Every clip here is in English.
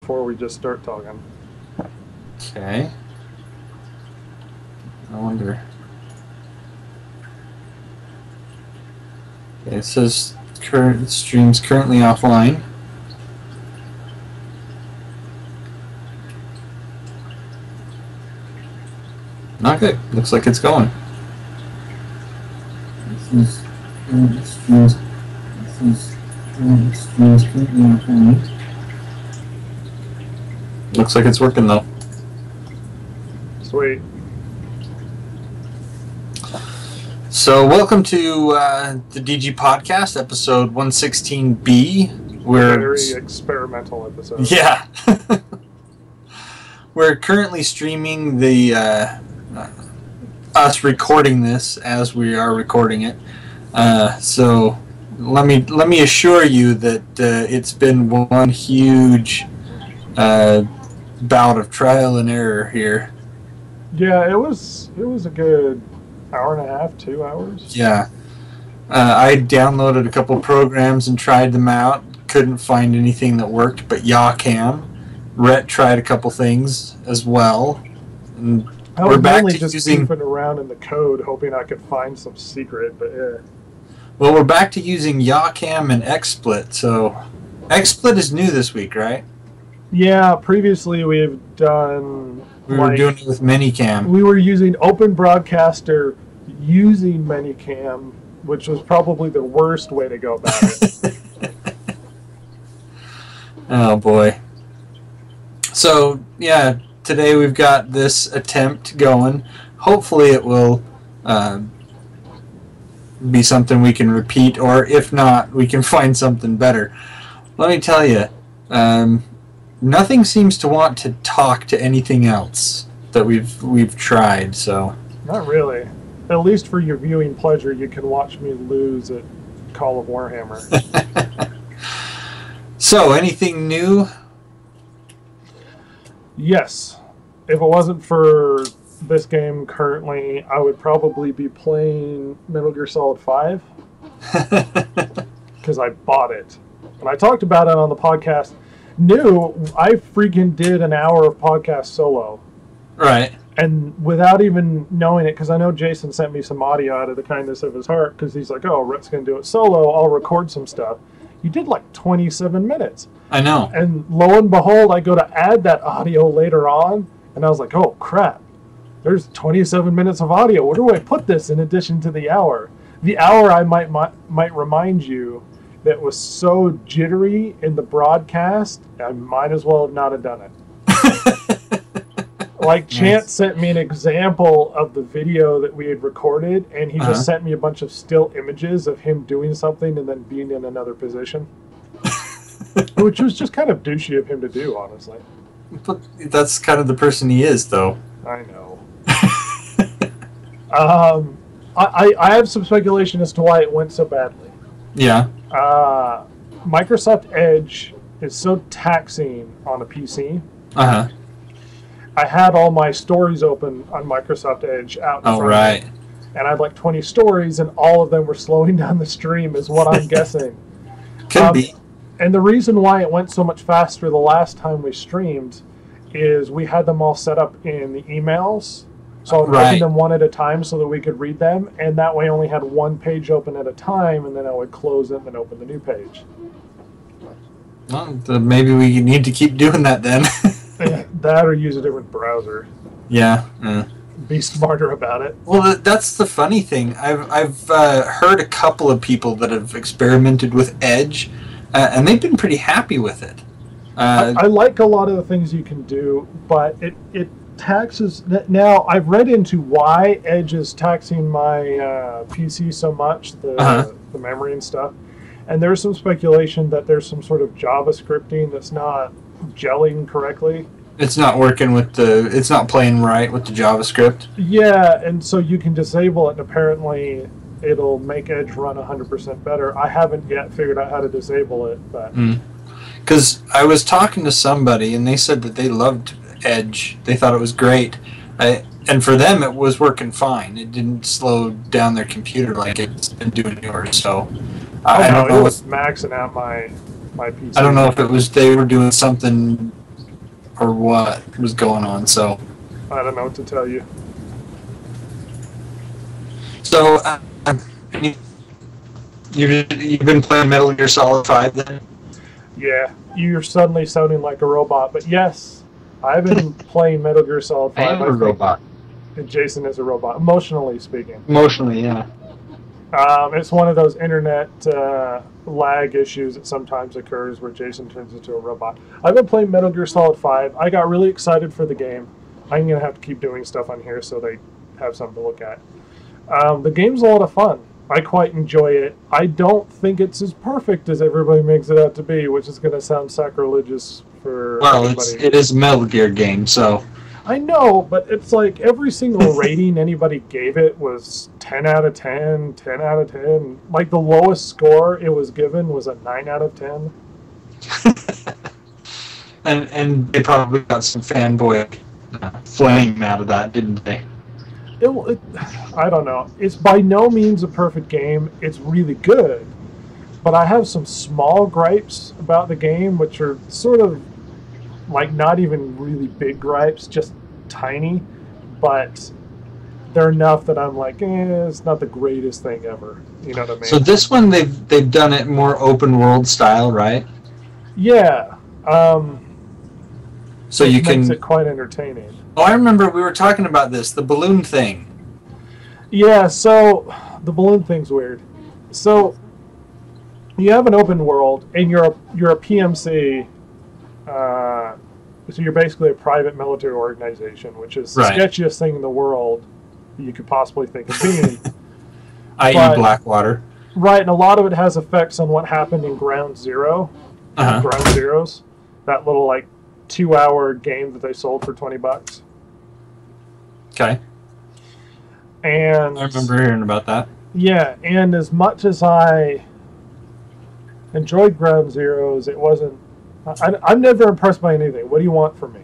before we just start talking. Okay. I wonder. Okay, it says current stream's currently offline. Not good. Looks like it's going. This is stream's currently offline. Looks like it's working though. Sweet. So welcome to the DG Podcast, episode 116B. Very experimental episode. Yeah. We're currently streaming the us recording this as we are recording it. So let me assure you that it's been one huge bout of trial and error here. Yeah, it was a good hour and a half, 2 hours. Yeah. I downloaded a couple programs and tried them out. Couldn't find anything that worked but Yacam. Rhett tried a couple things as well. And I was mainly just goofing around in the code, hoping I could find some secret, but yeah. Well, we're back to using Yacam and XSplit. So XSplit is new this week, right? Yeah, previously we've done... We were doing it with Minicam. We were using Open Broadcaster using Minicam, which was probably the worst way to go about it. Oh, boy. So, yeah, today we've got this attempt going. Hopefully it will be something we can repeat, or if not, we can find something better. Let me tell you, nothing seems to want to talk to anything else that we've tried, so... Not really. At least for your viewing pleasure, you can watch me lose at Call of Warhammer. So, anything new? Yes. If it wasn't for this game currently, I would probably be playing Metal Gear Solid 5. Because I bought it. And I talked about it on the podcast. I freaking did an hour of podcast solo. Right. And without even knowing it, because I know Jason sent me some audio out of the kindness of his heart, because he's like, oh, Rhett's going to do it solo, I'll record some stuff. You did like 27 minutes. I know. And lo and behold, I go to add that audio later on, and I was like, oh, crap. There's 27 minutes of audio. Where do I put this in addition to the hour? The hour, I might remind you, that was so jittery in the broadcast, I might as well not have done it. Like, Chance sent me an example of the video that we had recorded, and he just sent me a bunch of still images of him doing something and then being in another position. Which was just kind of douchey of him to do, honestly. But that's kind of the person he is, though. I know. I have some speculation as to why it went so badly. Yeah. Microsoft Edge is so taxing on a PC. Uh-huh. I had all my stories open on Microsoft Edge out in front right. of me. And I had like 20 stories, and all of them were slowing down the stream, is what I'm guessing. Could be. And the reason why it went so much faster the last time we streamed is we had them all set up in the emails. So I would open them one at a time so that we could read them, and that way I only had one page open at a time, and then I would close it and then open the new page. Well, maybe we need to keep doing that then. That or use a different browser. Yeah. Be smarter about it. Well, that's the funny thing. I've heard a couple of people that have experimented with Edge, and they've been pretty happy with it. I like a lot of the things you can do, but it taxes... Now, I've read into why Edge is taxing my PC so much, the memory and stuff. And there's some speculation that there's some sort of JavaScripting that's not gelling correctly. It's not working with it's not playing right with the JavaScript. Yeah, and so you can disable it, and apparently it'll make Edge run 100% better. I haven't yet figured out how to disable it, but... Because I was talking to somebody, and they said that they loved Edge. They thought it was great. And for them, it was working fine. It didn't slow down their computer like it's been doing yours, so... I don't know. It was maxing out my PC. I don't know if it was they were doing something or what was going on. So I don't know what to tell you. So you've been playing Metal Gear Solid 5 then? Yeah, you're suddenly sounding like a robot, but yes, I've been playing Metal Gear Solid 5. I am a robot. And Jason is a robot, emotionally speaking. Emotionally, yeah. It's one of those internet lag issues that sometimes occurs where Jason turns into a robot. I've been playing Metal Gear Solid 5. I got really excited for the game. I'm going to have to keep doing stuff on here so they have something to look at. The game's a lot of fun. I quite enjoy it. I don't think it's as perfect as everybody makes it out to be, which is going to sound sacrilegious for everybody. It is a Metal Gear game, so... I know, but it's like every single rating anybody gave it was 10 out of 10, 10 out of 10. Like the lowest score it was given was a 9 out of 10. and they probably got some fanboy flame out of that, didn't they? I don't know. It's by no means a perfect game. It's really good. But I have some small gripes about the game, which are sort of like not even really big gripes, just tiny. But they're enough that I'm like, it's not the greatest thing ever. You know what I mean? So this one, they've done it more open world style, right? Yeah. So you can... makes it quite entertaining. Oh, I remember we were talking about this, the balloon thing. Yeah, so the balloon thing's weird. So you have an open world, and you're a PMC. So you're basically a private military organization, which is the sketchiest thing in the world you could possibly think of being. I.e. Blackwater. Right, and a lot of it has effects on what happened in Ground Zero. Ground Zeroes. That little, 2-hour game that they sold for $20. Okay. And I remember hearing about that. Yeah, and as much as I enjoyed Ground Zeroes, it wasn't... I'm never impressed by anything. What do you want from me?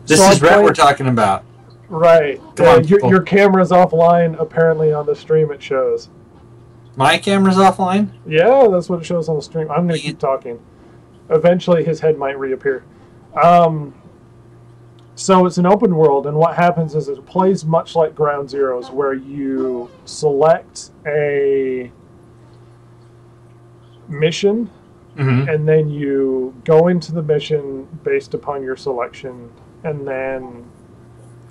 This is Rhett we're talking about. Right. Your camera's offline, apparently, on the stream it shows. My camera's offline? Yeah, that's what it shows on the stream. I'm going to keep talking. Eventually, his head might reappear. So it's an open world, and what happens is it plays much like Ground Zeroes, where you select a mission, and then you go into the mission based upon your selection, and then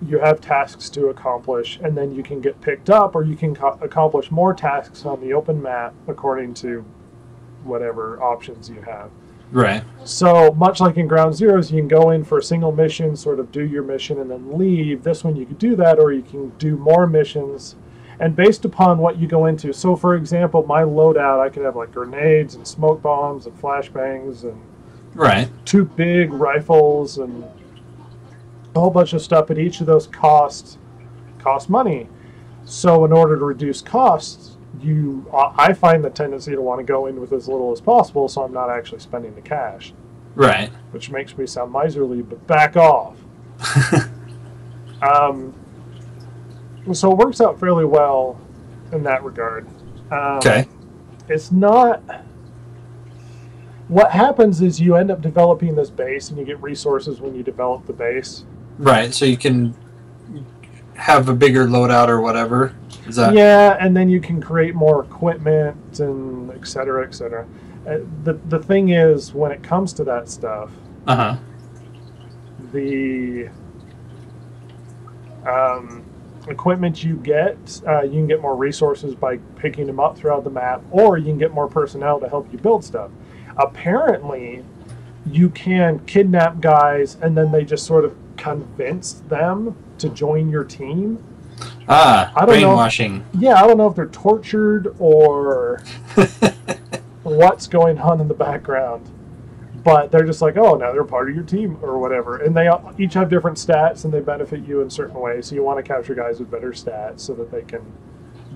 you have tasks to accomplish, and then you can get picked up, or you can accomplish more tasks on the open map according to whatever options you have. Right. So, much like in Ground Zeroes, you can go in for a single mission, sort of do your mission, and then leave. This one you can do that, or you can do more missions. And based upon what you go into, so for example, my loadout, I could have grenades and smoke bombs and flashbangs and 2 big rifles and a whole bunch of stuff, but each of those cost money. So in order to reduce costs, I find the tendency to want to go in with as little as possible, so I'm not actually spending the cash. Right. Which makes me sound miserly, but back off. So it works out fairly well in that regard. Okay. It's not... What happens is you end up developing this base, and you get resources when you develop the base. Right, so you can have a bigger loadout or whatever. Is that... Yeah, and then you can create more equipment and et cetera, et cetera. The thing is, when it comes to that stuff, the equipment you can get more resources by picking them up throughout the map, or you can get more personnel to help you build stuff. Apparently, you can kidnap guys, and then they just sort of convince them to join your team. Brainwashing. I don't know if they're tortured or what's going on in the background, but they're just like, oh, now they're part of your team or whatever. And they each have different stats, and they benefit you in certain ways. So you want to capture guys with better stats so that they can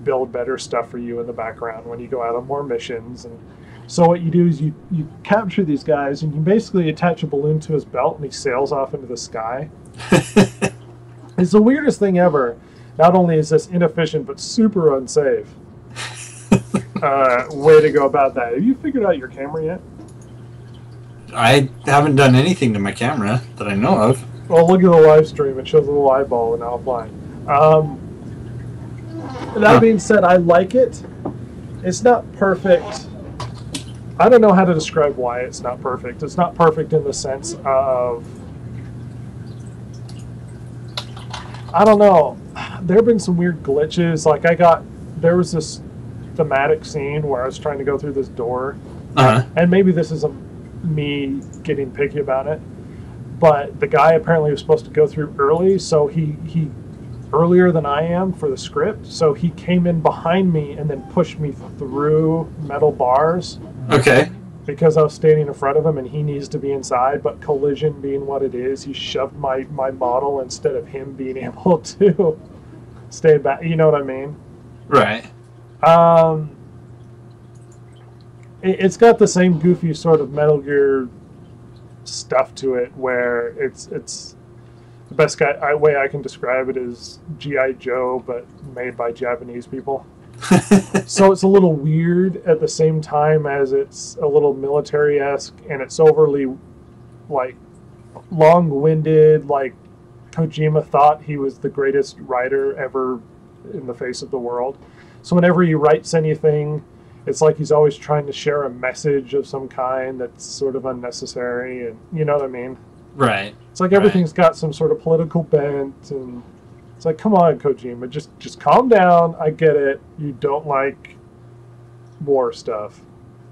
build better stuff for you in the background when you go out on more missions. And so what you do is you capture these guys, and you basically attach a balloon to his belt, and he sails off into the sky. It's the weirdest thing ever. Not only is this inefficient, but super unsafe way to go about that. Have you figured out your camera yet? I haven't done anything to my camera that I know of. Well, look at the live stream. It shows a little eyeball and now I'm blind. That being said, I like it. It's not perfect. I don't know how to describe why it's not perfect. It's not perfect in the sense of, I don't know. There have been some weird glitches. Like there was this thematic scene where I was trying to go through this door. And maybe this is me getting picky about it. But the guy apparently was supposed to go through early, so he earlier than I am for the script, so he came in behind me and then pushed me through metal bars. Okay. Because I was standing in front of him and he needs to be inside, but collision being what it is, he shoved my model instead of him being able to stay back. You know what I mean? Right. It's got the same goofy sort of Metal Gear stuff to it, where it's the best way I can describe it is G.I. Joe, but made by Japanese people. So it's a little weird at the same time as it's a little military-esque, and it's overly, like, long-winded. Like, Kojima thought he was the greatest writer ever in the face of the world. So whenever he writes anything, it's like he's always trying to share a message of some kind that's sort of unnecessary, and you know what I mean? Right. It's like everything's got some sort of political bent, and it's like, come on, Kojima, just calm down. I get it. You don't like war stuff.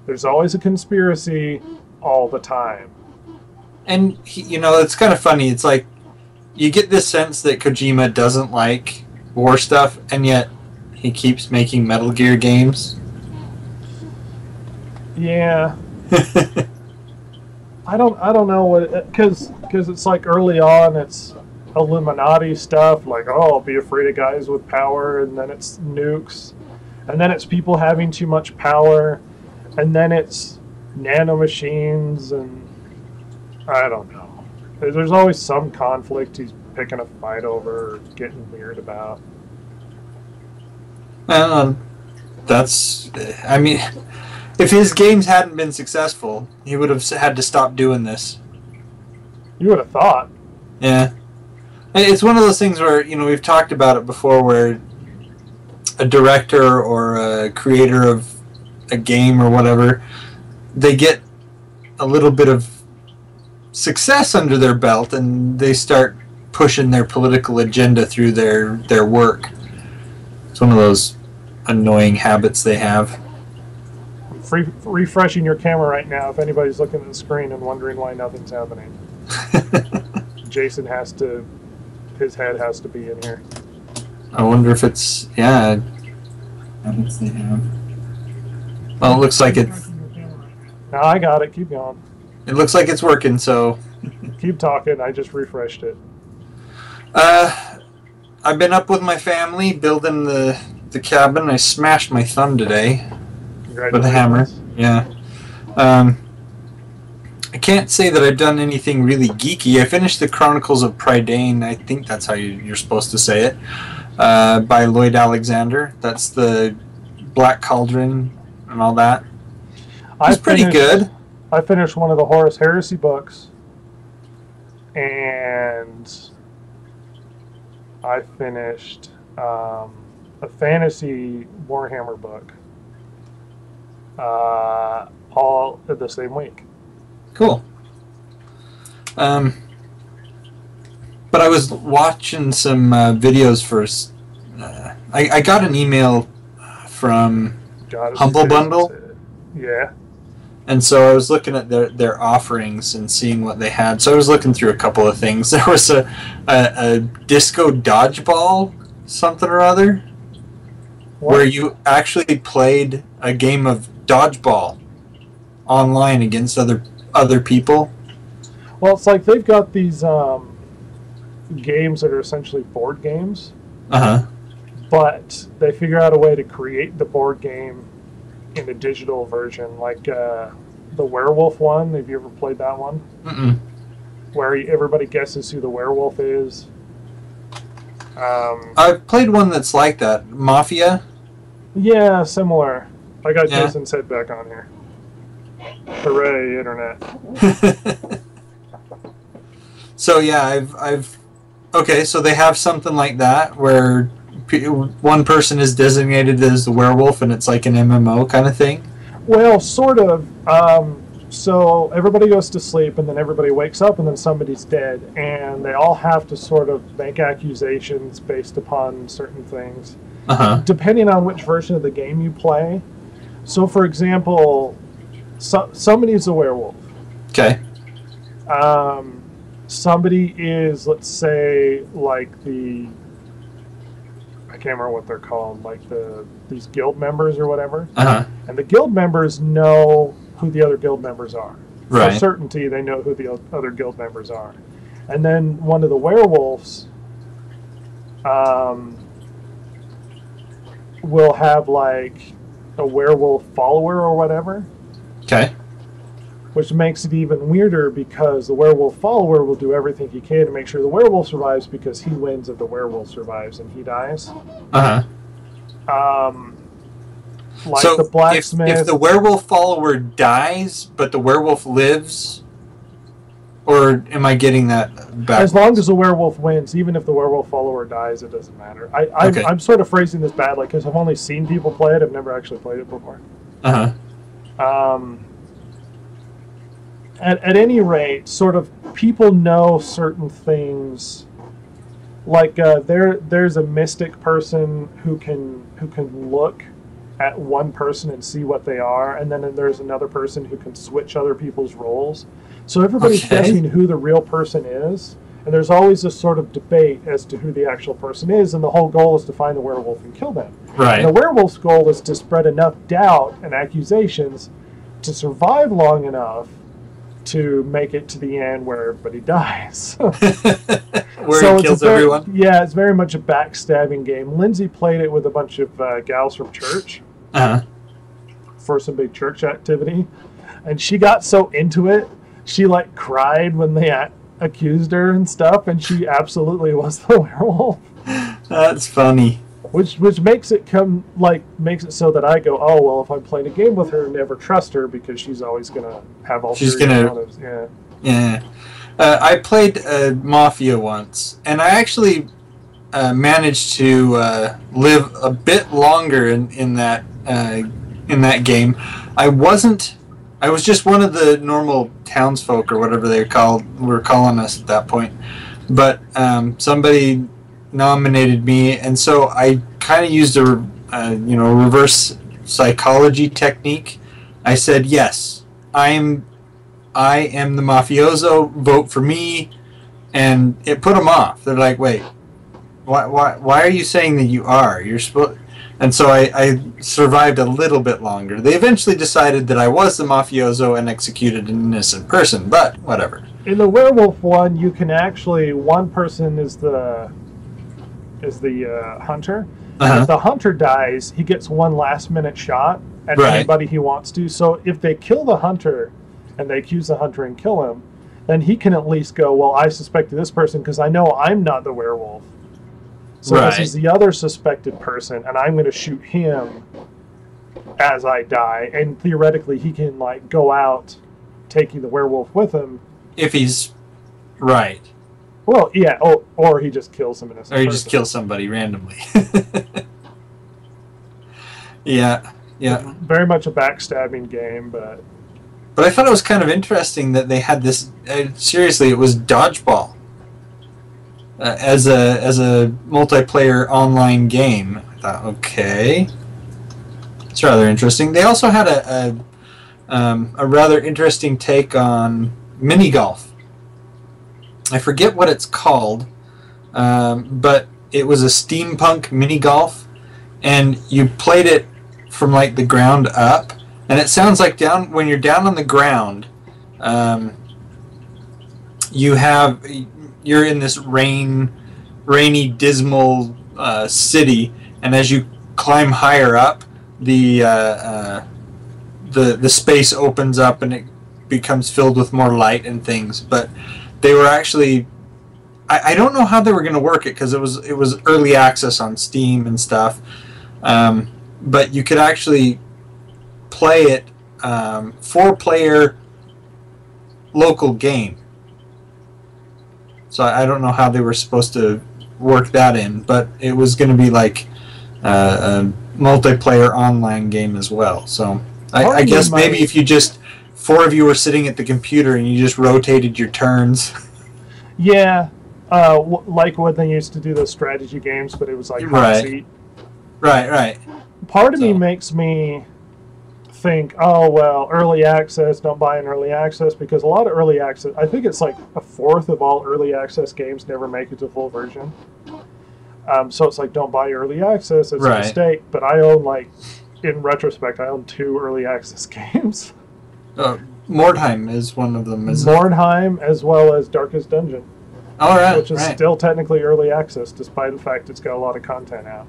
There's always a conspiracy all the time. And, it's kind of funny. It's like, you get this sense that Kojima doesn't like war stuff, and yet he keeps making Metal Gear games. Yeah. I don't know what, because it's like early on it's Illuminati stuff, like, oh, be afraid of guys with power, and then it's nukes, and then it's people having too much power, and then it's nanomachines, and I don't know. There's always some conflict he's picking a fight over or getting weird about. If his games hadn't been successful, he would have had to stop doing this. You would have thought. Yeah. It's one of those things where, we've talked about it before, where a director or a creator of a game or whatever, they get a little bit of success under their belt and they start pushing their political agenda through their work. It's one of those annoying habits they have. Refreshing your camera right now if anybody's looking at the screen and wondering why nothing's happening. Jason his head has to be in here. I wonder if it's, habits they have. Well, it looks like it's... No, I got it. Keep going. It looks like it's working, so... Keep talking. I just refreshed it. I've been up with my family building the cabin. I smashed my thumb today. With a hammer. Yeah. I can't say that I've done anything really geeky. I finished the Chronicles of Prydain. I think that's how you're supposed to say it. By Lloyd Alexander. That's the Black Cauldron and all that. It's pretty good. I finished one of the Horus Heresy books. And I finished a fantasy Warhammer book. All the same week. Cool. But I was watching some videos first. I got an email from Humble Bundle. Yeah. And so I was looking at their offerings and seeing what they had. So I was looking through a couple of things. There was a disco dodgeball something or other. What? Where you actually played a game of dodgeball online against other people. Well, it's like they've got these games that are essentially board games. But they figure out a way to create the board game in a digital version, like the werewolf one. Have you ever played that one? Mm-mm. Where everybody guesses who the werewolf is. I've played one that's like that. Mafia? Yeah, similar. I got Jason's head back on here. Hooray, internet. So yeah, I've okay. So they have something like that where one person is designated as the werewolf, and it's like an MMO kind of thing. Well, sort of. So everybody goes to sleep, and then everybody wakes up, and then somebody's dead, and they all have to sort of make accusations based upon certain things, depending on which version of the game you play. So, for example, somebody's a werewolf. Okay. Somebody is, let's say, like I can't remember what they're called, like these guild members or whatever. And the guild members know who the other guild members are. Right. For certainty, they know who the other guild members are. And then one of the werewolves will have like a werewolf follower or whatever. Okay. Which makes it even weirder because the werewolf follower will do everything he can to make sure the werewolf survives because he wins if the werewolf survives and he dies. Like so the blacksmith. If the werewolf follower dies, but the werewolf lives, or am I getting that back? As long as the werewolf wins, even if the werewolf follower dies, it doesn't matter. I'm sort of phrasing this badly because I've only seen people play it. I've never actually played it before. At any rate, sort of people know certain things. Like there's a mystic person who can look at one person and see what they are, and then there's another person who can switch other people's roles. So everybody's guessing who the real person is, and there's always this sort of debate as to who the actual person is, and the whole goal is to find the werewolf and kill them. Right. And the werewolf's goal is to spread enough doubt and accusations to survive long enough to make it to the end where everybody dies. Where he kills everyone? Yeah, it's very much a backstabbing game. Lindsay played it with a bunch of gals from church for some big church activity. And she got so into it, she like cried when they accused her and stuff, and she absolutely was the werewolf. That's funny. Which makes it makes it so that I go, oh well, if I'm playing a game with her, never trust her because she's always gonna have all. She's gonna. Motives. Yeah. Yeah. I played Mafia once, and I actually managed to live a bit longer in that game. I was just one of the normal townsfolk or whatever they were calling us at that point. But somebody nominated me, and so I kind of used a reverse psychology technique. I said, yes, I am the mafioso, vote for me, and it put them off. They're like, wait, why are you saying that you are? You're supposed. And so I survived a little bit longer. They eventually decided that I was the mafioso and executed an innocent person, but whatever. In the werewolf one, you can actually, one person is the hunter. If the hunter dies, he gets one last minute shot at anybody he wants to. So if they kill the hunter and they accuse the hunter and kill him, then he can at least go, well, I suspected this person because I know I'm not the werewolf. So this is the other suspected person, and I'm going to shoot him as I die. And theoretically, he can like go out taking the werewolf with him. If he's right. Well, yeah, or he just kills some innocent person. Or he just kills somebody randomly. Yeah. Very much a backstabbing game, but I thought it was kind of interesting that they had this. Seriously, it was dodgeball as a multiplayer online game. I thought, okay, it's rather interesting. They also had a rather interesting take on mini golf. I forget what it's called, but it was a steampunk mini golf, and you played it from like the ground up, and it sounds like when you're down on the ground, you're in this rainy, dismal city, and as you climb higher up, the space opens up and it becomes filled with more light and things, but they were actually, I don't know how they were going to work it because it was early access on Steam and stuff, but you could actually play it 4-player local game. So I don't know how they were supposed to work that in, but it was going to be like a multiplayer online game as well. So I guess maybe if you just 4 of you were sitting at the computer and you just rotated your turns. Yeah, like when they used to do those strategy games, but it was like hot seat. Right. Part of me makes me think, oh, well, early access, don't buy in early access, because a lot of early access, I think it's like a fourth of all early access games never make it to full version. So it's like, don't buy early access, it's a mistake. But I own, like, in retrospect, I own 2 early access games. Mordheim is one of them, isn't Mordheim, as well as Darkest Dungeon. All right, which is still technically early access, despite the fact it's got a lot of content out.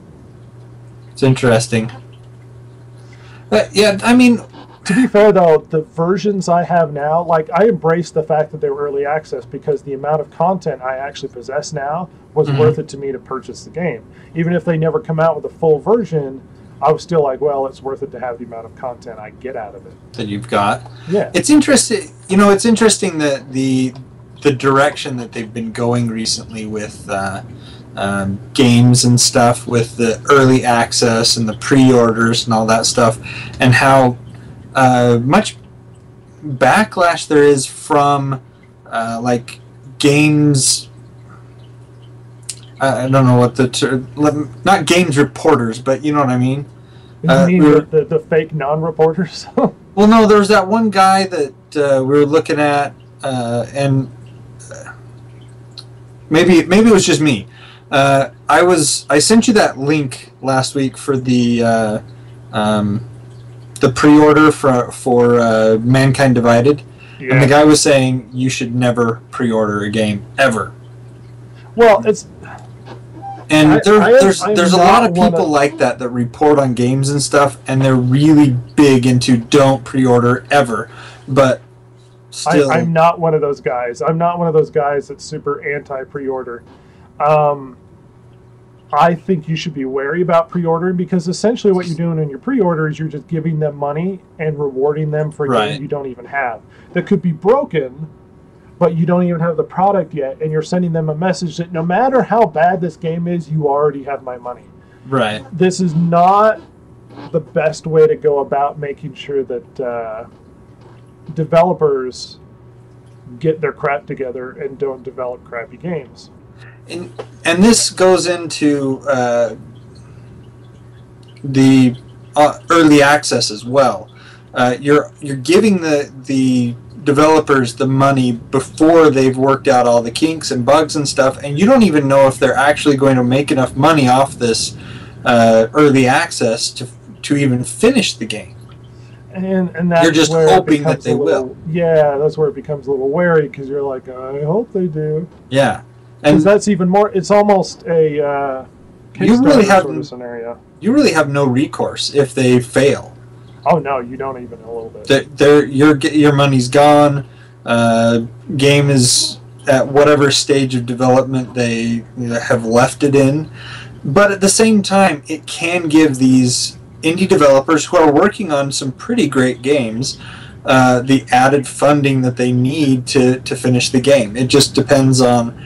It's interesting. But yeah, I mean, to be fair though, the versions I have now, like, I embrace the fact that they were early access because the amount of content I actually possess now was worth it to me to purchase the game. Even if they never come out with a full version, I was still like, well, it's worth it to have the amount of content I get out of it. That you've got. Yeah. It's interesting. You know, it's interesting that the direction that they've been going recently with games and stuff, with the early access and the pre-orders and all that stuff, and how much backlash there is from like games. I don't know what not games reporters, but you know what I mean. You mean the fake non-reporters? Well, no, there was that one guy that we were looking at, and maybe it was just me. I sent you that link last week for the pre-order for Mankind Divided, and the guy was saying you should never pre-order a game ever. Well, it's. And there's a lot of people like that report on games and stuff, and they're really big into don't pre-order ever. But still, I'm not one of those guys. I'm not one of those guys that's super anti-pre-order. I think you should be wary about pre-ordering, because essentially what you're doing in your pre-order is you're just giving them money and rewarding them for a game you don't even have. That could be broken, but you don't even have the product yet, and you're sending them a message that no matter how bad this game is, you already have my money. Right. This is not the best way to go about making sure that developers get their crap together and don't develop crappy games. And this goes into the early access as well. You're giving the developers the money before they've worked out all the kinks and bugs and stuff, and you don't even know if they're actually going to make enough money off this early access to even finish the game. And that's you're just hoping that they will. Yeah, that's where it becomes a little wary, because you're like, I hope they do. Yeah. Because that's even more. It's almost a Kickstarter sort of scenario. You really have no recourse if they fail. Oh no, you don't even a little bit. Your money's gone. Game is at whatever stage of development they have left it in. But at the same time, it can give these indie developers who are working on some pretty great games the added funding that they need to finish the game. It just depends on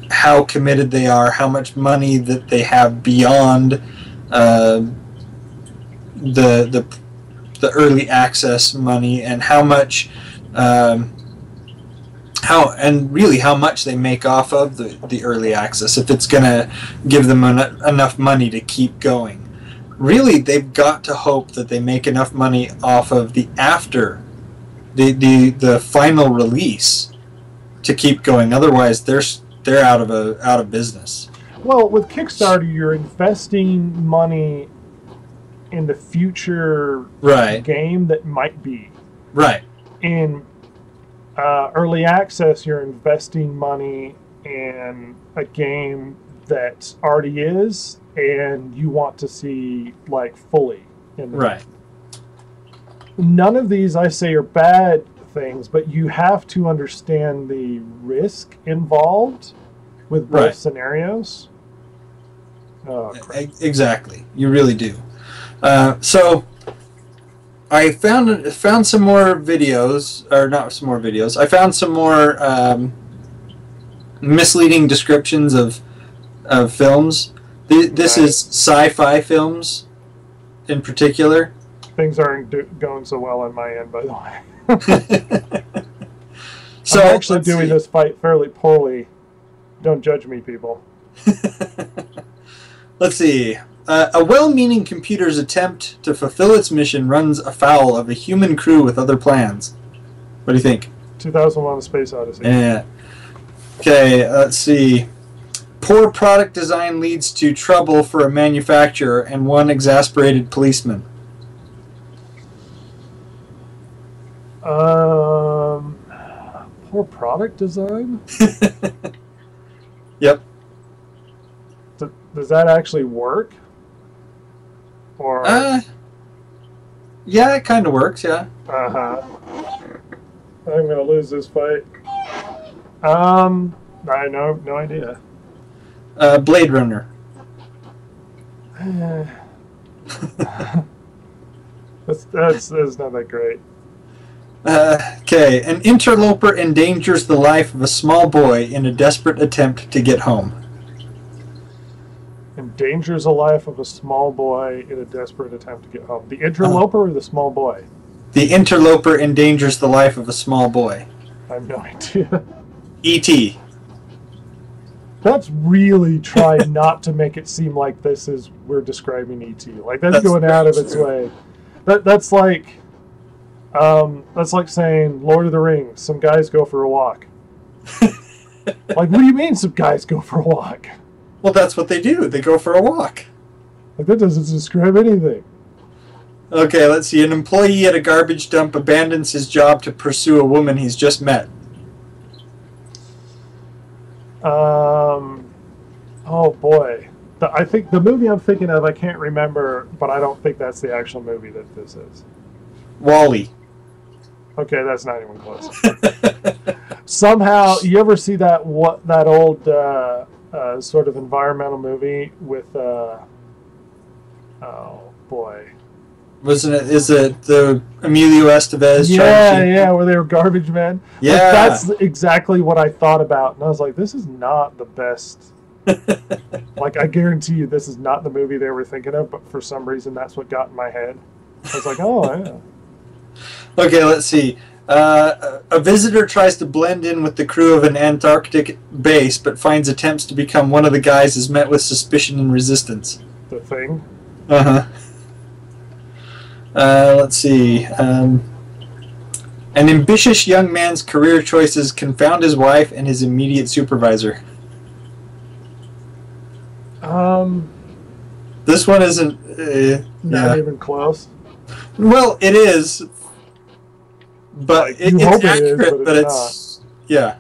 how committed they are, how much money that they have beyond the early access money, and how much how much they make off of the early access, if it's going to give them enough money to keep going. Really, they've got to hope that they make enough money off of the final release to keep going. Otherwise, they're out of business. Well, with Kickstarter, you're investing money in the future game that might be. Right. In early access, you're investing money in a game that already is, and you want to see like fully in the game. None of these I say are bad things, but you have to understand the risk involved with both scenarios. Oh, exactly, you really do. So I found some more videos, or not some more videos. I found some more misleading descriptions of films. This is sci-fi films, in particular. Things aren't going so well on my end, by the way. So I'm actually doing this fight fairly poorly. Don't judge me, people. Let's see. A well-meaning computer's attempt to fulfill its mission runs afoul of a human crew with other plans. What do you think? 2001: A Space Odyssey. Yeah. Okay, let's see. Poor product design leads to trouble for a manufacturer and one exasperated policeman. Poor product design? Yep. Does that actually work? Or yeah, it kind of works, yeah. I'm gonna lose this fight. I know, no idea. Blade Runner. That's not that great. Okay, an interloper endangers the life of a small boy in a desperate attempt to get home. Endangers the life of a small boy in a desperate attempt to get home. The interloper or the small boy? The interloper endangers the life of a small boy. I have no idea. E.T. That's really trying not to make it seem like this is we're describing E.T. Like that's going out of its way. That's like saying Lord of the Rings. Some guys go for a walk. Like, what do you mean some guys go for a walk? Well, that's what they do. They go for a walk. Like, that doesn't describe anything. Okay, let's see. An employee at a garbage dump abandons his job to pursue a woman he's just met. Oh boy. I think the movie I'm thinking of, I can't remember, but I don't think that's the actual movie that this is. Wall-E. Okay, that's not even close. Somehow, you ever see that old sort of environmental movie with oh boy. Is it the Emilio Estevez? Yeah, where they were garbage men. Yeah. Like, that's exactly what I thought about. And I was like, this is not the best. Like, I guarantee you this is not the movie they were thinking of, but for some reason that's what got in my head. I was like, oh, yeah. Okay, let's see. A visitor tries to blend in with the crew of an Antarctic base, but finds attempts to become one of the guys is met with suspicion and resistance. The Thing? Uh-huh. Let's see. An ambitious young man's career choices confound his wife and his immediate supervisor. This one isn't... Not even close. Well, it is, but Like, it's accurate, but it's not. Yeah.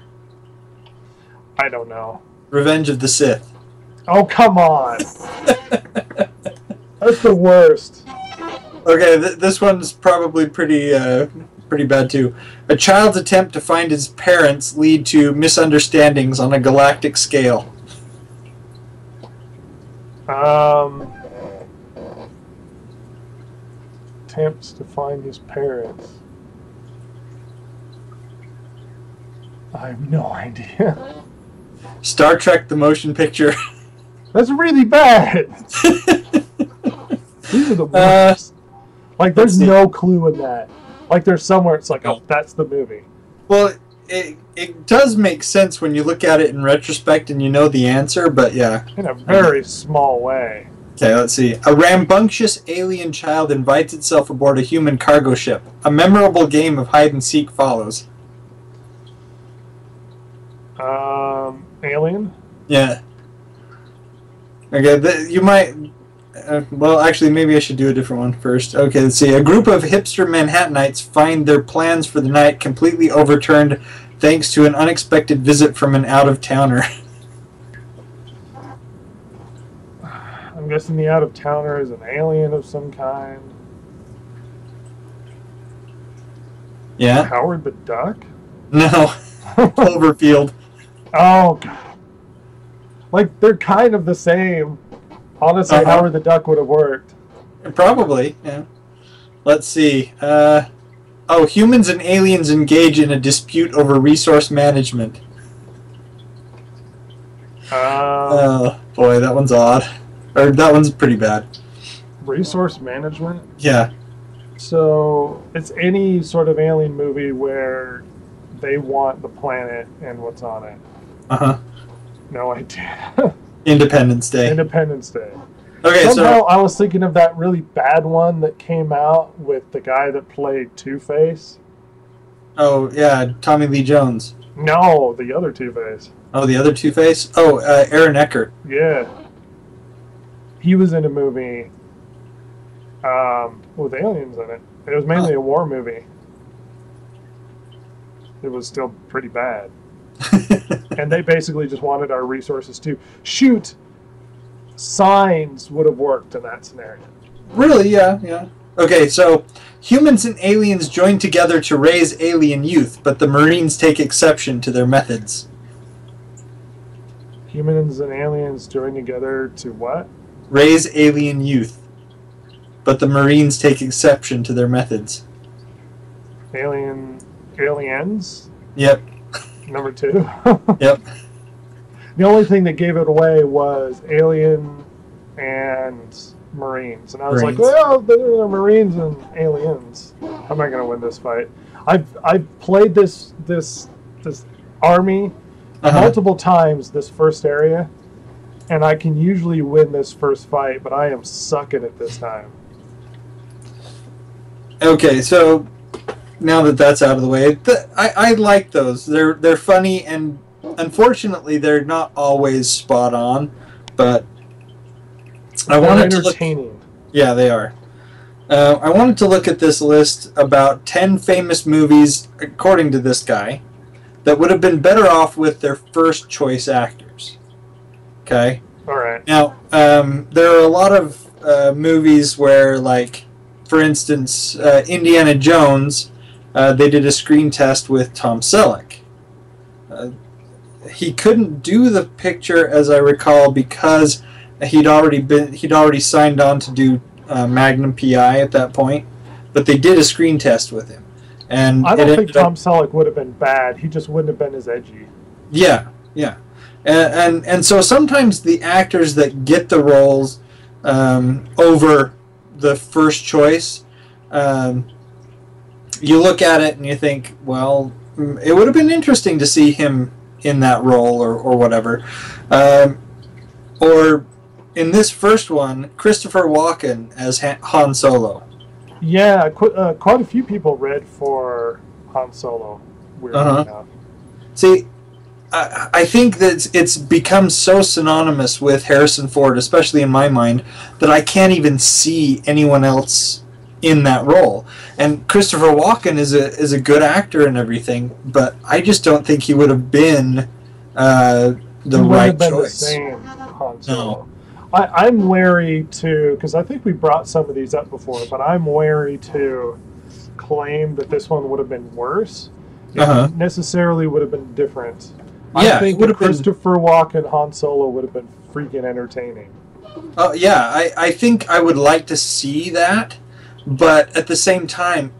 I don't know. Revenge of the Sith. Oh, come on. That's the worst. Okay, this one's probably pretty bad too. A child's attempt to find his parents lead to misunderstandings on a galactic scale. Attempts to find his parents. I have no idea. Star Trek: The Motion Picture. That's really bad. These are the worst. Like, there's no clue in that. Like, there's somewhere it's like, oh, that's the movie. Well, it does make sense when you look at it in retrospect and you know the answer, but yeah. In a very small way. Okay, let's see. A rambunctious alien child invites itself aboard a human cargo ship. A memorable game of hide-and-seek follows. Alien? Yeah. Okay, you might... well, actually, maybe I should do a different one first. Okay, let's see. A group of hipster Manhattanites find their plans for the night completely overturned thanks to an unexpected visit from an out-of-towner. I'm guessing the out-of-towner is an alien of some kind. Yeah? Howard the Duck? No. Cloverfield. Oh, God. Like, they're kind of the same. Honestly, Howard the Duck would have worked. Probably, yeah. Let's see. Humans and aliens engage in a dispute over resource management. Oh, boy, that one's odd. Or that one's pretty bad. Resource management? Yeah. So, it's any sort of alien movie where they want the planet and what's on it. Uh-huh. No idea. Independence Day. Independence Day. Okay, Somehow I was thinking of that really bad one that came out with the guy that played Two-Face. Oh, yeah, Tommy Lee Jones. No, the other Two-Face. Oh, the other Two-Face? Oh, Aaron Eckhart. Yeah. He was in a movie with aliens in it. It was mainly a war movie. It was still pretty bad. And they basically just wanted our resources to shoot. Signs would have worked in that scenario. Really? Yeah. Okay, so humans and aliens join together to raise alien youth, but the Marines take exception to their methods. Humans and aliens join together to what? Raise alien youth, but the Marines take exception to their methods. Aliens? Yep. Number 2? Yep. The only thing that gave it away was Alien and Marines. And I was like, well, there are Marines and aliens. How am I going to win this fight? I've played this army multiple times, this first area, and I can usually win this first fight, but I am sucking it this time. Okay, so now that that's out of the way, I like those. They're funny, and unfortunately, they're not always spot on, but I wanted to look. Yeah, they are. I wanted to look at this list about 10 famous movies, according to this guy, that would have been better off with their first choice actors. Okay. All right. Now, there are a lot of movies where, like, for instance, Indiana Jones, they did a screen test with Tom Selleck. He couldn't do the picture, as I recall, because he'd already signed on to do Magnum PI at that point. But they did a screen test with him, and I don't think Tom Selleck would have been bad. He just wouldn't have been as edgy. Yeah, and so sometimes the actors that get the roles over the first choice, you look at it and you think, well, it would have been interesting to see him in that role or whatever. Or in this first one, Christopher Walken as Han Solo. Yeah, quite a few people read for Han Solo. Weirdly enough. See, I think that it's become so synonymous with Harrison Ford, especially in my mind, that I can't even see anyone else in that role. And Christopher Walken is a good actor and everything, but I just don't think he would have been the right choice. The same Han Solo. No. I'm wary to, because I think we brought some of these up before, but I'm wary to claim that this one would have been worse. It necessarily would have been different. Yeah, I think Christopher Walken Han Solo would have been freaking entertaining. Yeah, I think I would like to see that, but at the same time,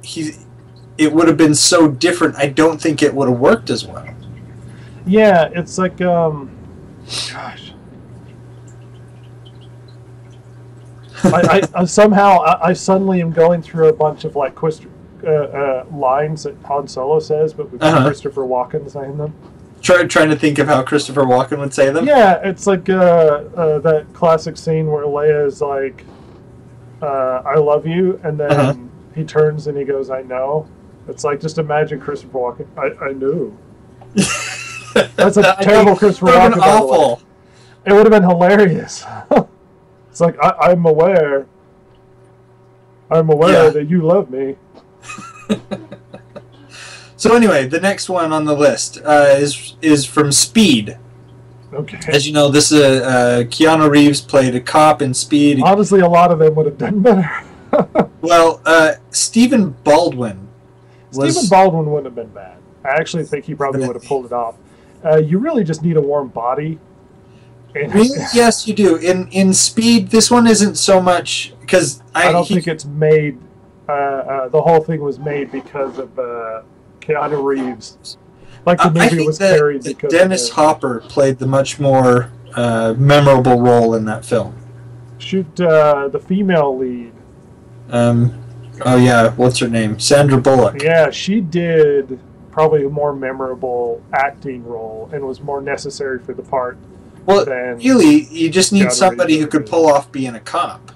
it would have been so different. I don't think it would have worked as well. Yeah, it's like, gosh. I somehow I suddenly am going through a bunch of like lines that Han Solo says, but with Christopher Walken saying them. Trying to think of how Christopher Walken would say them. Yeah, it's like that classic scene where Leia is like, "I love you," and then he turns and he goes, "I know." It's like, just imagine Christopher Walken. I knew. That's a terrible Christopher Walken. Awful. It would have been hilarious. It's like, I'm aware that you love me. So anyway, the next one on the list is from Speed. Okay. As you know, this Keanu Reeves played a cop in Speed. Honestly, a lot of them would have done better. Well, Stephen Baldwin. Stephen Baldwin wouldn't have been bad. I actually think he probably would have pulled it off. You really just need a warm body. Really? Yes, you do. In Speed, this one isn't so much because I don't think it's made the whole thing was made because of Keanu Reeves. Like the I movie think was that, carried that because Dennis of Hopper played the much more memorable role in that film. the female lead. Oh yeah, what's her name? Sandra Bullock. Yeah, she did probably a more memorable acting role and was more necessary for the part Well, than really, you just need Keanu somebody Reeves who could did. pull off being a cop.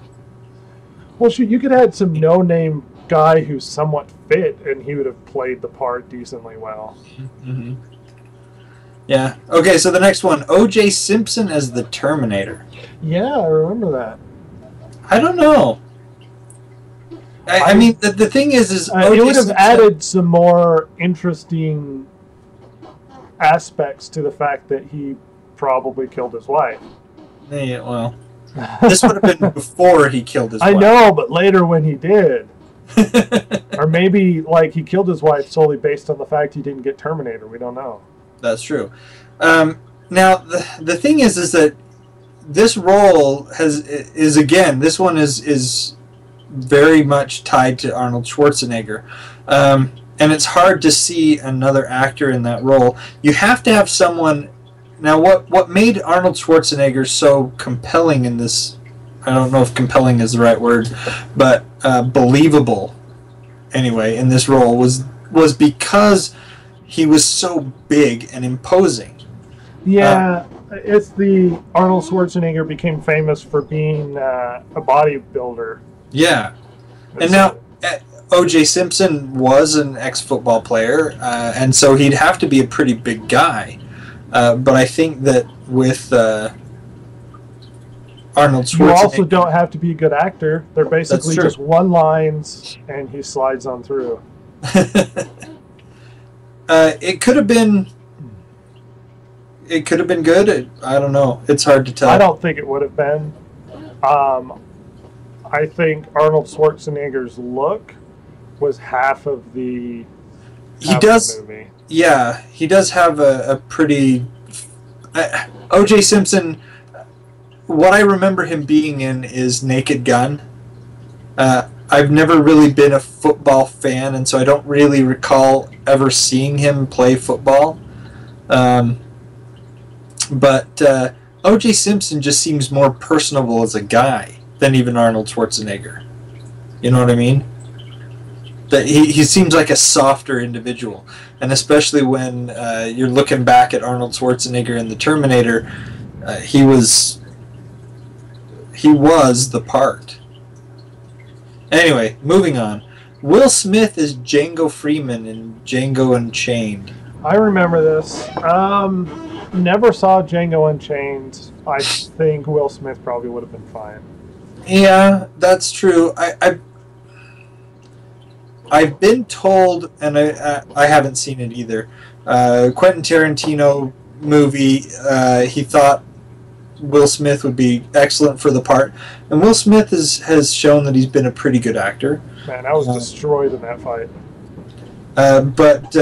Well, you could have had some no-name guy who's somewhat fit, and he would have played the part decently well. Mm-hmm. Yeah. Okay, so the next one, O.J. Simpson as the Terminator. Yeah, I remember that. I don't know. I mean, the thing is it would have Simpson, added some more interesting aspects to the fact that he probably killed his wife. Yeah, well, this would have been before he killed his wife. I know, but later when he did. Or maybe like he killed his wife solely based on the fact he didn't get Terminator. We don't know. That's true. Now the thing is that this role is again, this one is very much tied to Arnold Schwarzenegger, and it's hard to see another actor in that role. You have to have someone. Now, what made Arnold Schwarzenegger so compelling in this? I don't know if compelling is the right word, but believable. Anyway, in this role was because he was so big and imposing. Yeah, it's the Arnold Schwarzenegger became famous for being a bodybuilder. Yeah, and now O.J. Simpson was an ex-football player, and so he'd have to be a pretty big guy. But I think that with Arnold Schwarzenegger, You also don't have to be a good actor. They're basically just one lines, and he slides on through. It could have been. It could have been good. I don't know. It's hard to tell. I don't think it would have been. I think Arnold Schwarzenegger's look was half of the movie. Yeah, he does have a pretty. O.J. Simpson. What I remember him being in is Naked Gun. I've never really been a football fan, and so I don't really recall ever seeing him play football. But O.J. Simpson just seems more personable as a guy than even Arnold Schwarzenegger. You know what I mean? That he seems like a softer individual, and especially when you're looking back at Arnold Schwarzenegger in The Terminator, he was the part. Anyway, moving on. Will Smith is Django Freeman in Django Unchained. I remember this. Never saw Django Unchained. I think Will Smith probably would have been fine. Yeah, that's true. I've been told, and I haven't seen it either. Quentin Tarantino movie. He thought Will Smith would be excellent for the part, and Will Smith has shown that he's been a pretty good actor. Man, I was destroyed in that fight. But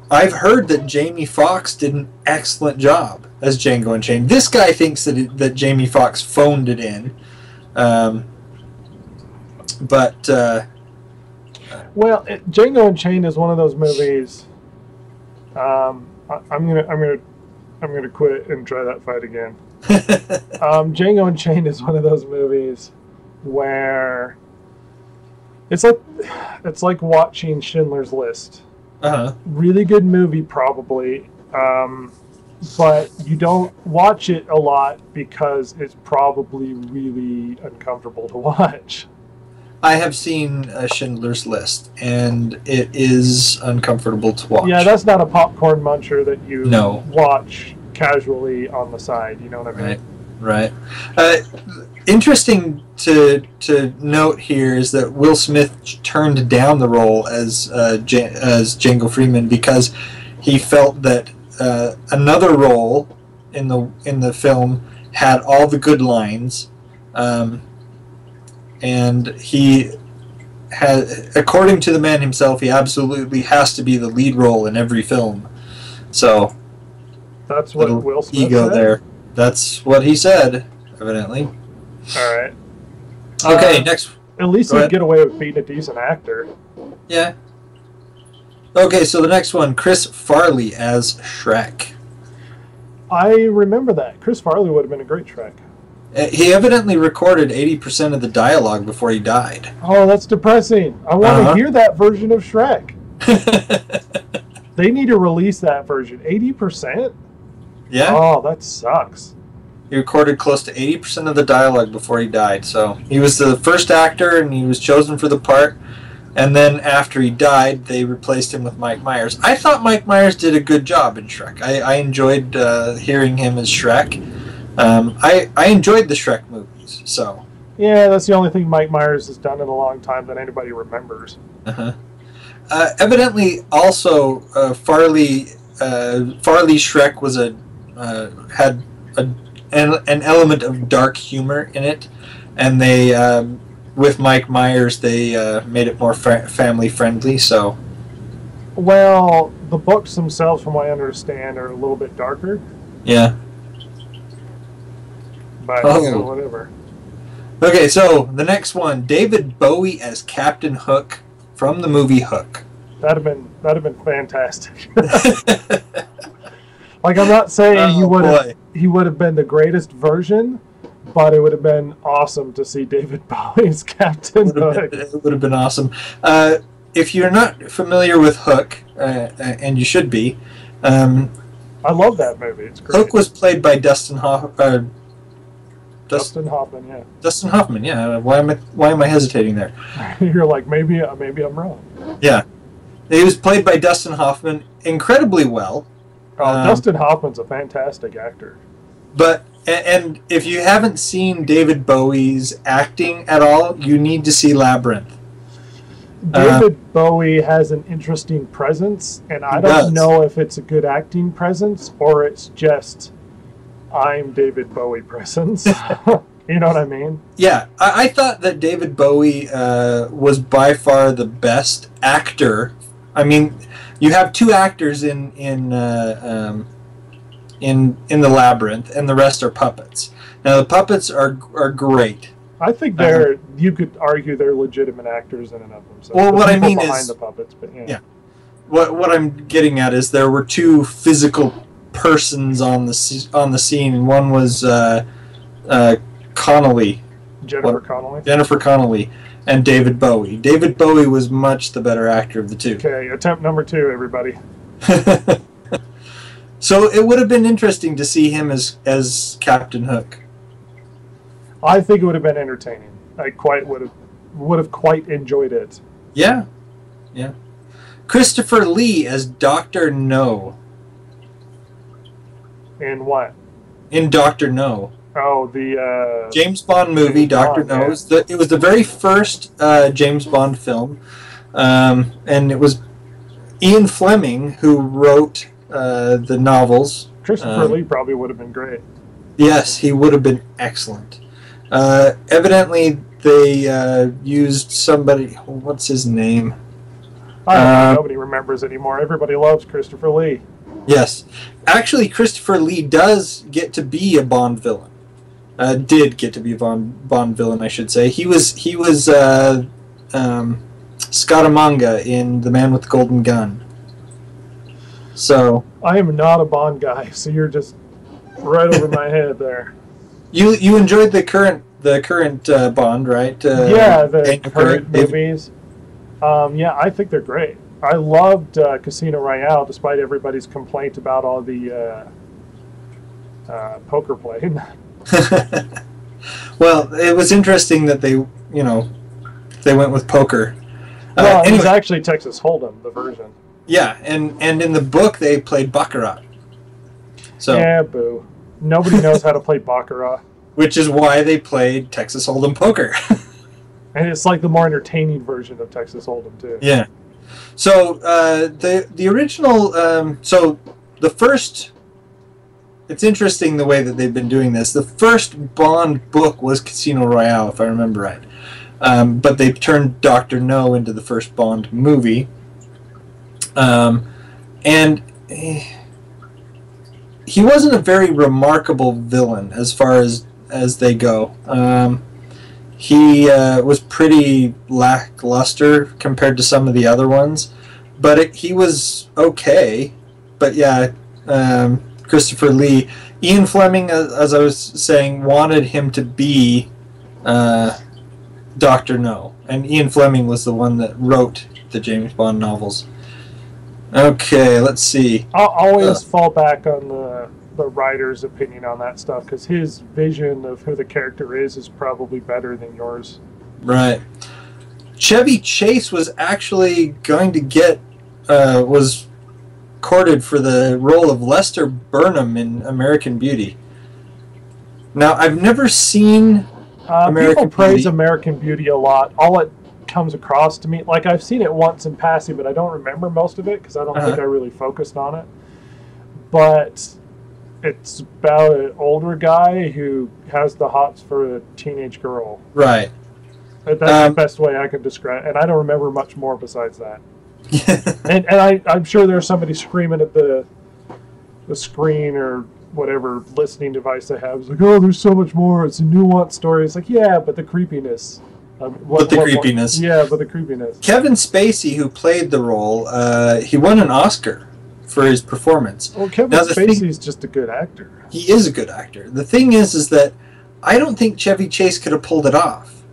I've heard that Jamie Foxx did an excellent job as Django Unchained. This guy thinks that Jamie Foxx phoned it in. Django Unchained is one of those movies. I'm gonna quit and try that fight again. Django Unchained is one of those movies where it's like watching Schindler's List. Really good movie, probably, but you don't watch it a lot because it's probably really uncomfortable to watch. I have seen Schindler's List, and it is uncomfortable to watch. Yeah, that's not a popcorn muncher that you No. watch casually on the side. You know what I mean? Right. Interesting to note here is that Will Smith turned down the role as Django Freeman because he felt that another role in the film had all the good lines. And he had, according to the man himself, he absolutely has to be the lead role in every film. So that's what Will Smith ego said? there. That's what he said, evidently. All right. Okay, next At least Go he'd ahead. get away with being a decent actor. Yeah. Okay, so the next one, Chris Farley as Shrek. I remember that. Chris Farley would have been a great Shrek. He evidently recorded 80% of the dialogue before he died. Oh, that's depressing. I want to hear that version of Shrek. They need to release that version. 80%? Yeah. Oh, that sucks. He recorded close to 80% of the dialogue before he died. So he was the first actor, and he was chosen for the part. And then after he died, they replaced him with Mike Myers. I thought Mike Myers did a good job in Shrek. I enjoyed hearing him as Shrek. I enjoyed the Shrek movies. So Yeah, that's the only thing Mike Myers has done in a long time that anybody remembers. Evidently, also Farley's Shrek was had an element of dark humor in it, and they with Mike Myers they made it more family friendly. So, Well, the books themselves, from what I understand, are a little bit darker, yeah. but whatever. Okay, so the next one, David Bowie as Captain Hook from the movie Hook. That'd have been fantastic. Like, I'm not saying he would have been the greatest version, but it would have been awesome to see David Bowie as Captain Hook. It would have been awesome. If you're not familiar with Hook, and you should be, I love that movie. It's great. Hook was played by Dustin Hoffman. Yeah. Dustin Hoffman. Yeah. Why am I hesitating there? You're like, maybe I'm wrong. Yeah. He was played by Dustin Hoffman incredibly well. Dustin Hoffman's a fantastic actor. But and if you haven't seen David Bowie's acting at all, you need to see Labyrinth. David Bowie has an interesting presence, and I don't know if it's a good acting presence or it's just I'm David Bowie presence. You know what I mean? Yeah, I thought that David Bowie was by far the best actor. I mean, you have two actors in the Labyrinth, and the rest are puppets. Now the puppets are great. I think you could argue they're legitimate actors in and of themselves. Well, what I mean behind is the puppets, but yeah. What I'm getting at is there were two physical persons on the scene, and one was Connolly. Jennifer Connelly, and David Bowie. David Bowie was much the better actor of the two. Okay, attempt number 2, everybody. So it would have been interesting to see him as Captain Hook. I think it would have been entertaining. I would have quite enjoyed it. Yeah. Christopher Lee as Dr. No. In what? In Dr. No. Oh, the James Bond movie, Dr. No. Yeah. It was the very first James Bond film, and it was Ian Fleming who wrote the novels. Christopher Lee probably would have been great. Yes, he would have been excellent. Evidently, they used somebody. What's his name? I don't know. Nobody remembers anymore. Everybody loves Christopher Lee. Yes. Actually, Christopher Lee does get to be a Bond villain. Did get to be a Bond villain, I should say. He was Scaramanga in The Man with the Golden Gun. So I am not a Bond guy, so you're just right over my head there. You enjoyed the current Bond, right? Yeah, the current movies. Yeah, I think they're great. I loved Casino Royale, despite everybody's complaint about all the poker playing. Well, it was interesting that they went with poker. Well, it was actually Texas Hold'em, the version. Yeah, and in the book they played Baccarat. So yeah, boo. Nobody knows how to play Baccarat. Which is why they played Texas Hold'em poker. And it's like the more entertaining version of Texas Hold'em too. Yeah. So the original, so the first. It's interesting the way that they've been doing this. The first Bond book was Casino Royale, if I remember right, but they turned Dr. No into the first Bond movie, and he wasn't a very remarkable villain as far as they go. he was pretty lackluster compared to some of the other ones, but he was okay. But yeah, Christopher Lee, Ian Fleming, as I was saying, wanted him to be Dr. No, and Ian Fleming was the one that wrote the James Bond novels. Okay, let's see. I'll always fall back on the writer's opinion on that stuff, because his vision of who the character is probably better than yours. Right. Chevy Chase was actually going to get was courted for the role of Lester Burnham in American Beauty. Now, I've never seen people praise American Beauty a lot. All it comes across to me, like, I've seen it once in passing, but I don't remember most of it because I don't think I really focused on it. But it's about an older guy who has the hots for a teenage girl. Right. That's the best way I can describe it. And I don't remember much more besides that. and I'm sure there's somebody screaming at the screen or whatever listening device they have. It's like, oh, there's so much more. It's a nuanced story. It's like, yeah, but the creepiness. But the creepiness. Kevin Spacey, who played the role, he won an Oscar for his performance. Well, Kevin Spacey's just a good actor. He is a good actor. The thing is that I don't think Chevy Chase could have pulled it off.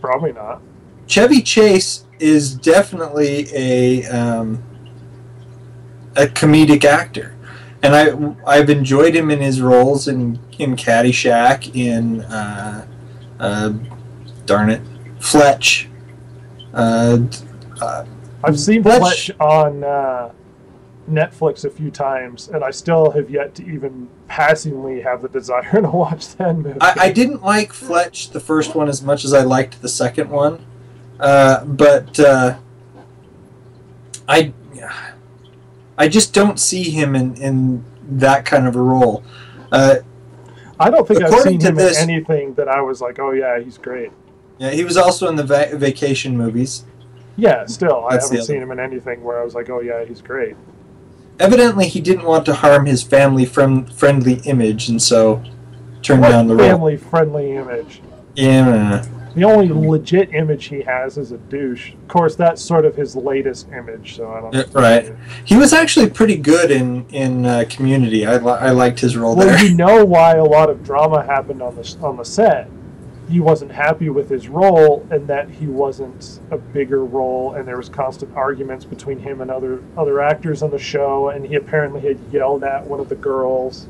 Probably not. Chevy Chase is definitely a comedic actor, and I've enjoyed him in his roles in Caddyshack, in darn it, Fletch. I've seen Fletch on Netflix a few times, and I still have yet to even passingly have the desire to watch that movie. I didn't like Fletch, the first one, as much as I liked the second one, but I just don't see him in that kind of a role. I don't think I've seen him in anything that I was like, oh yeah, he's great. Yeah, he was also in the Vacation movies. Yeah, still, I haven't seen him in anything where I was like, oh yeah, he's great. Evidently, he didn't want to harm his family-friendly image, and so turned down the role. Family-friendly image? Yeah. The only legit image he has is a douche. Of course, that's sort of his latest image, so I don't know. Right. He was actually pretty good in Community. I liked his role there. Well, you know why a lot of drama happened on the set. He wasn't happy with his role, and that he wasn't a bigger role, and there was constant arguments between him and other actors on the show, and he apparently had yelled at one of the girls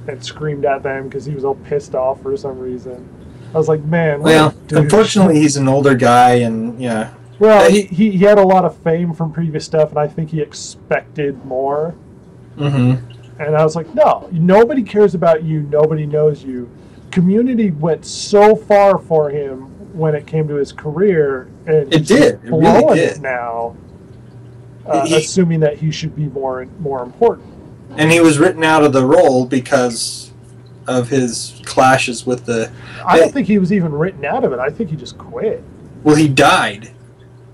and screamed at them because he was all pissed off for some reason. I was like, man, well, unfortunately, he's an older guy, and yeah. Well, he had a lot of fame from previous stuff, and I think he expected more. Mm-hmm. And I was like, no, nobody cares about you. Nobody knows you. Community went so far for him when it came to his career, and it did. It really did. It now, assuming that he should be more important. And he was written out of the role because of his clashes with the... I don't think he was even written out of it. I think he just quit. Well, he died.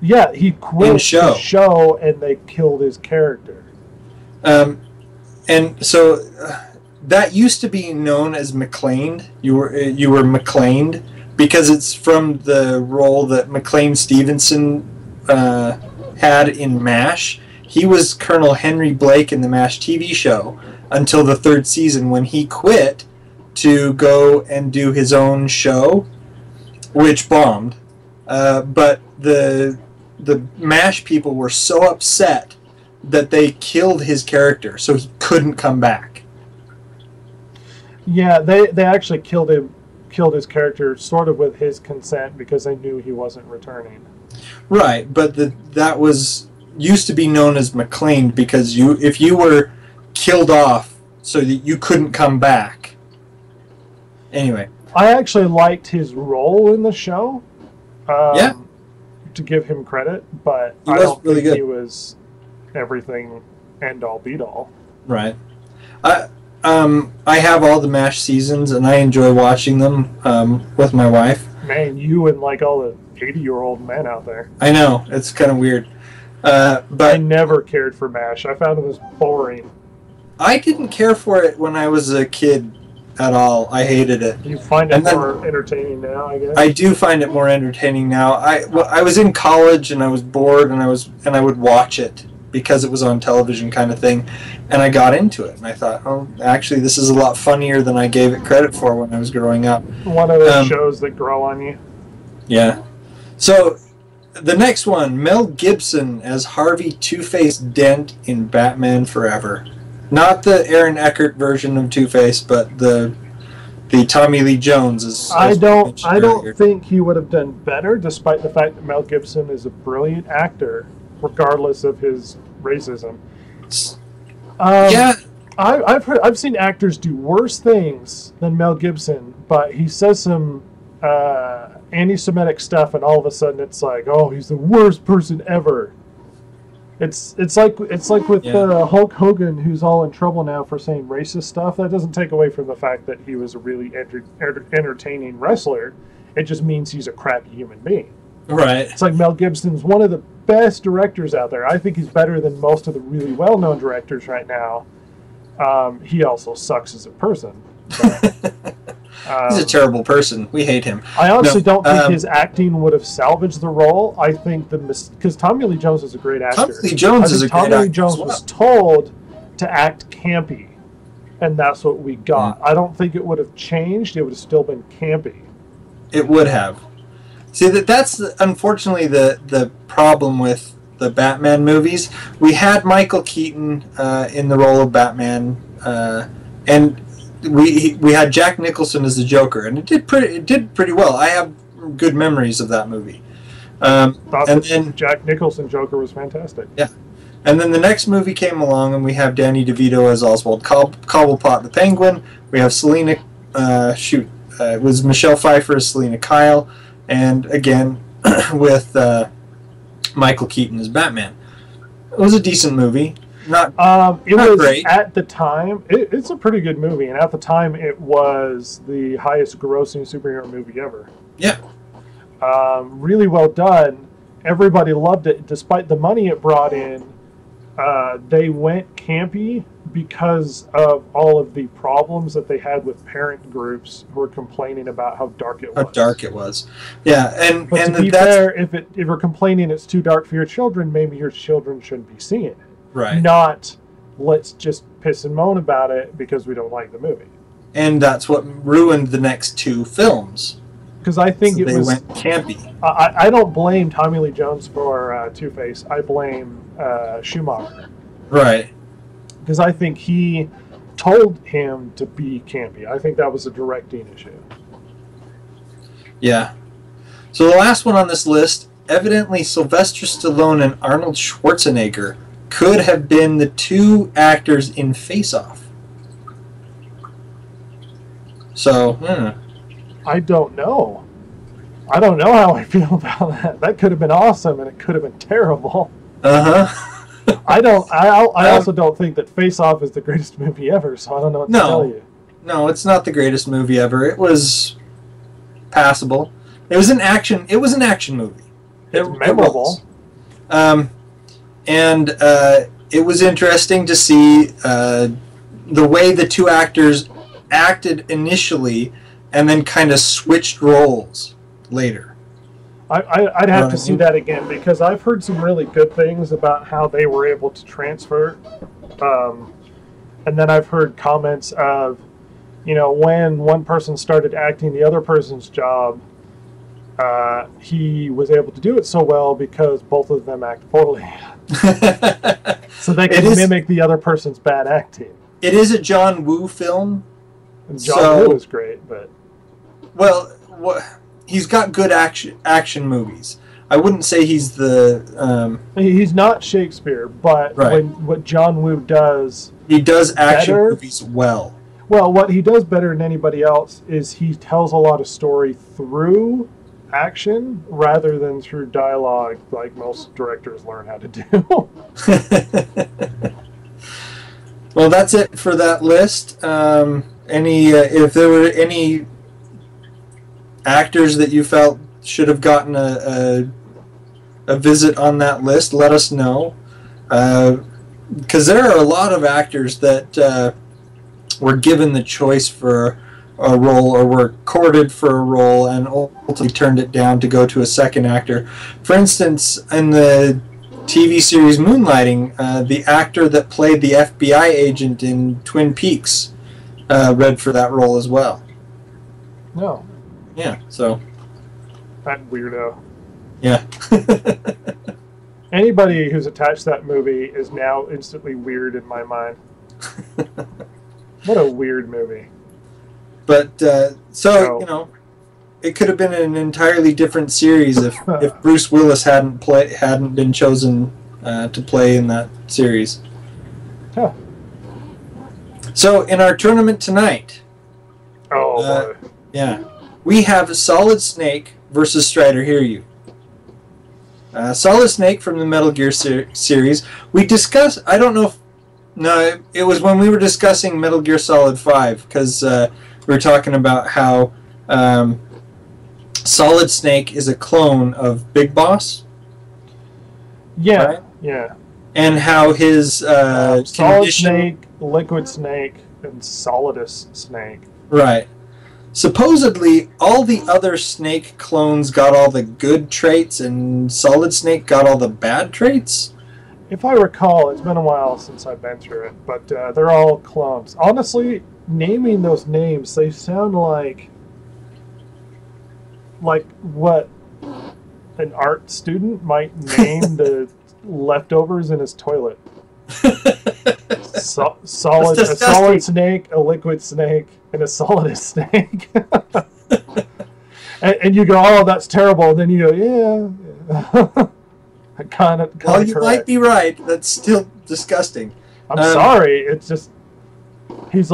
Yeah, he quit the show, and they killed his character. And so... that used to be known as McClaned. You were McClaned because it's from the role that McLean Stevenson had in MASH. He was Colonel Henry Blake in the MASH TV show until the third season, when he quit to go and do his own show, which bombed. But the MASH people were so upset that they killed his character, so he couldn't come back. Yeah, they actually killed his character sort of with his consent because they knew he wasn't returning. Right, but that was used to be known as McClaned because if you were killed off so that you couldn't come back. Anyway, I actually liked his role in the show. Yeah. To give him credit, but I don't think good. He was everything end all be all. Right. I have all the MASH seasons, and I enjoy watching them with my wife. Man, you and like all the 80-year-old men out there. I know, it's kind of weird. But I never cared for MASH. I found it was boring. I didn't care for it when I was a kid at all. I hated it. You find it And then- more entertaining now, I guess. I do find it more entertaining now. I was in college and I was bored and I would watch it because it was on television kind of thing, and I got into it and I thought, oh, actually this is a lot funnier than I gave it credit for when I was growing up. One of those shows that grow on you. Yeah. So the next one, Mel Gibson as Harvey Two-Face Dent in Batman Forever. Not the Aaron Eckhart version of Two-Face, but the Tommy Lee Jones is. I don't think he would have done better, despite the fact that Mel Gibson is a brilliant actor, regardless of his racism. Yeah, I've seen actors do worse things than Mel Gibson, but he says some anti-Semitic stuff, and all of a sudden it's like, oh, he's the worst person ever. It's like with Hulk Hogan, who's all in trouble now for saying racist stuff. That doesn't take away from the fact that he was a really entertaining wrestler. It just means he's a crappy human being. right. It's like Mel Gibson's one of the best directors out there. I think he's better than most of the really well-known directors right now. He also sucks as a person. But, He's a terrible person. We hate him. I honestly don't think his acting would have salvaged the role. I think because Tommy Lee Jones is a great actor. Tommy Lee Jones is a great actor. Tommy Lee Jones was told to act campy, and that's what we got. I don't think it would have changed. It would have still been campy. It would have. See, that's unfortunately the problem with the Batman movies. We had Michael Keaton in the role of Batman, and we had Jack Nicholson as the Joker, and it did pretty well. I have good memories of that movie. And then Jack Nicholson Joker was fantastic. Yeah, and then the next movie came along, and we have Danny DeVito as Oswald Cobblepot the Penguin. We have Selena. It was Michelle Pfeiffer as Selena Kyle, and again with Michael Keaton as Batman. It was a decent movie. Not great. At the time, it's a pretty good movie, and at the time it was the highest grossing superhero movie ever. Yeah. Really well done. Everybody loved it, despite the money it brought in. They went campy because of all of the problems that they had with parent groups who were complaining about how dark it was. How dark it was. Yeah, but to be fair, if you're complaining it's too dark for your children, maybe your children shouldn't be seeing it. Right. Not, let's just piss and moan about it because we don't like the movie. And that's what ruined the next two films. Because I think they went campy. I don't blame Tommy Lee Jones for Two-Face. I blame Schumacher. Right. Because I think he told him to be campy. I think that was a directing issue. Yeah. So the last one on this list, evidently Sylvester Stallone and Arnold Schwarzenegger could have been the two actors in Face Off. So, I don't know. I don't know how I feel about that. That could have been awesome, and it could have been terrible. I also don't think that Face Off is the greatest movie ever, so I don't know what to tell you. No, it's not the greatest movie ever. It was passable. It was an action movie. It's memorable. And it was interesting to see the way the two actors acted initially and then kind of switched roles later. I'd have to see that again, because I've heard some really good things about how they were able to transfer. And then I've heard comments of, when one person started acting the other person's job, he was able to do it so well because both of them act poorly. So they can mimic the other person's bad acting. It is a John Woo film. And John Woo is great, but... Well, he's got good action movies. I wouldn't say he's the... He's not Shakespeare, but what John Woo does... He does action movies well. Well, what he does better than anybody else is he tells a lot of story through action rather than through dialogue, like most directors learn how to do. Well, that's it for that list. If there were any actors that you felt should have gotten a visit on that list, let us know. Because there are a lot of actors that were given the choice for a role or were courted for a role and ultimately turned it down to go to a second actor. For instance, in the TV series Moonlighting, the actor that played the FBI agent in Twin Peaks read for that role as well. No. Yeah, so. That weirdo. Yeah. Anybody who's attached to that movie is now instantly weird in my mind. What a weird movie. But, you know, it could have been an entirely different series if Bruce Willis hadn't been chosen to play in that series. Huh. So, in our tournament tonight... Oh, boy. Yeah. We have Solid Snake versus Strider Hear You. Solid Snake from the Metal Gear series. We discussed... I don't know if... No, it was when we were discussing Metal Gear Solid 5, because we were talking about how Solid Snake is a clone of Big Boss. Yeah, right? yeah. And how his Solid Snake, Liquid Snake, and Solidus Snake. Right. Supposedly, all the other Snake clones got all the good traits, and Solid Snake got all the bad traits? If I recall, it's been a while since I've been through it, but they're all clones. Honestly, naming those names, they sound like what an art student might name the leftovers in his toilet. A solid snake, a liquid snake, and a solid snake. and you go, oh, that's terrible. And then you go, yeah. Well, you might be right. That's still disgusting. I'm sorry. It's just he's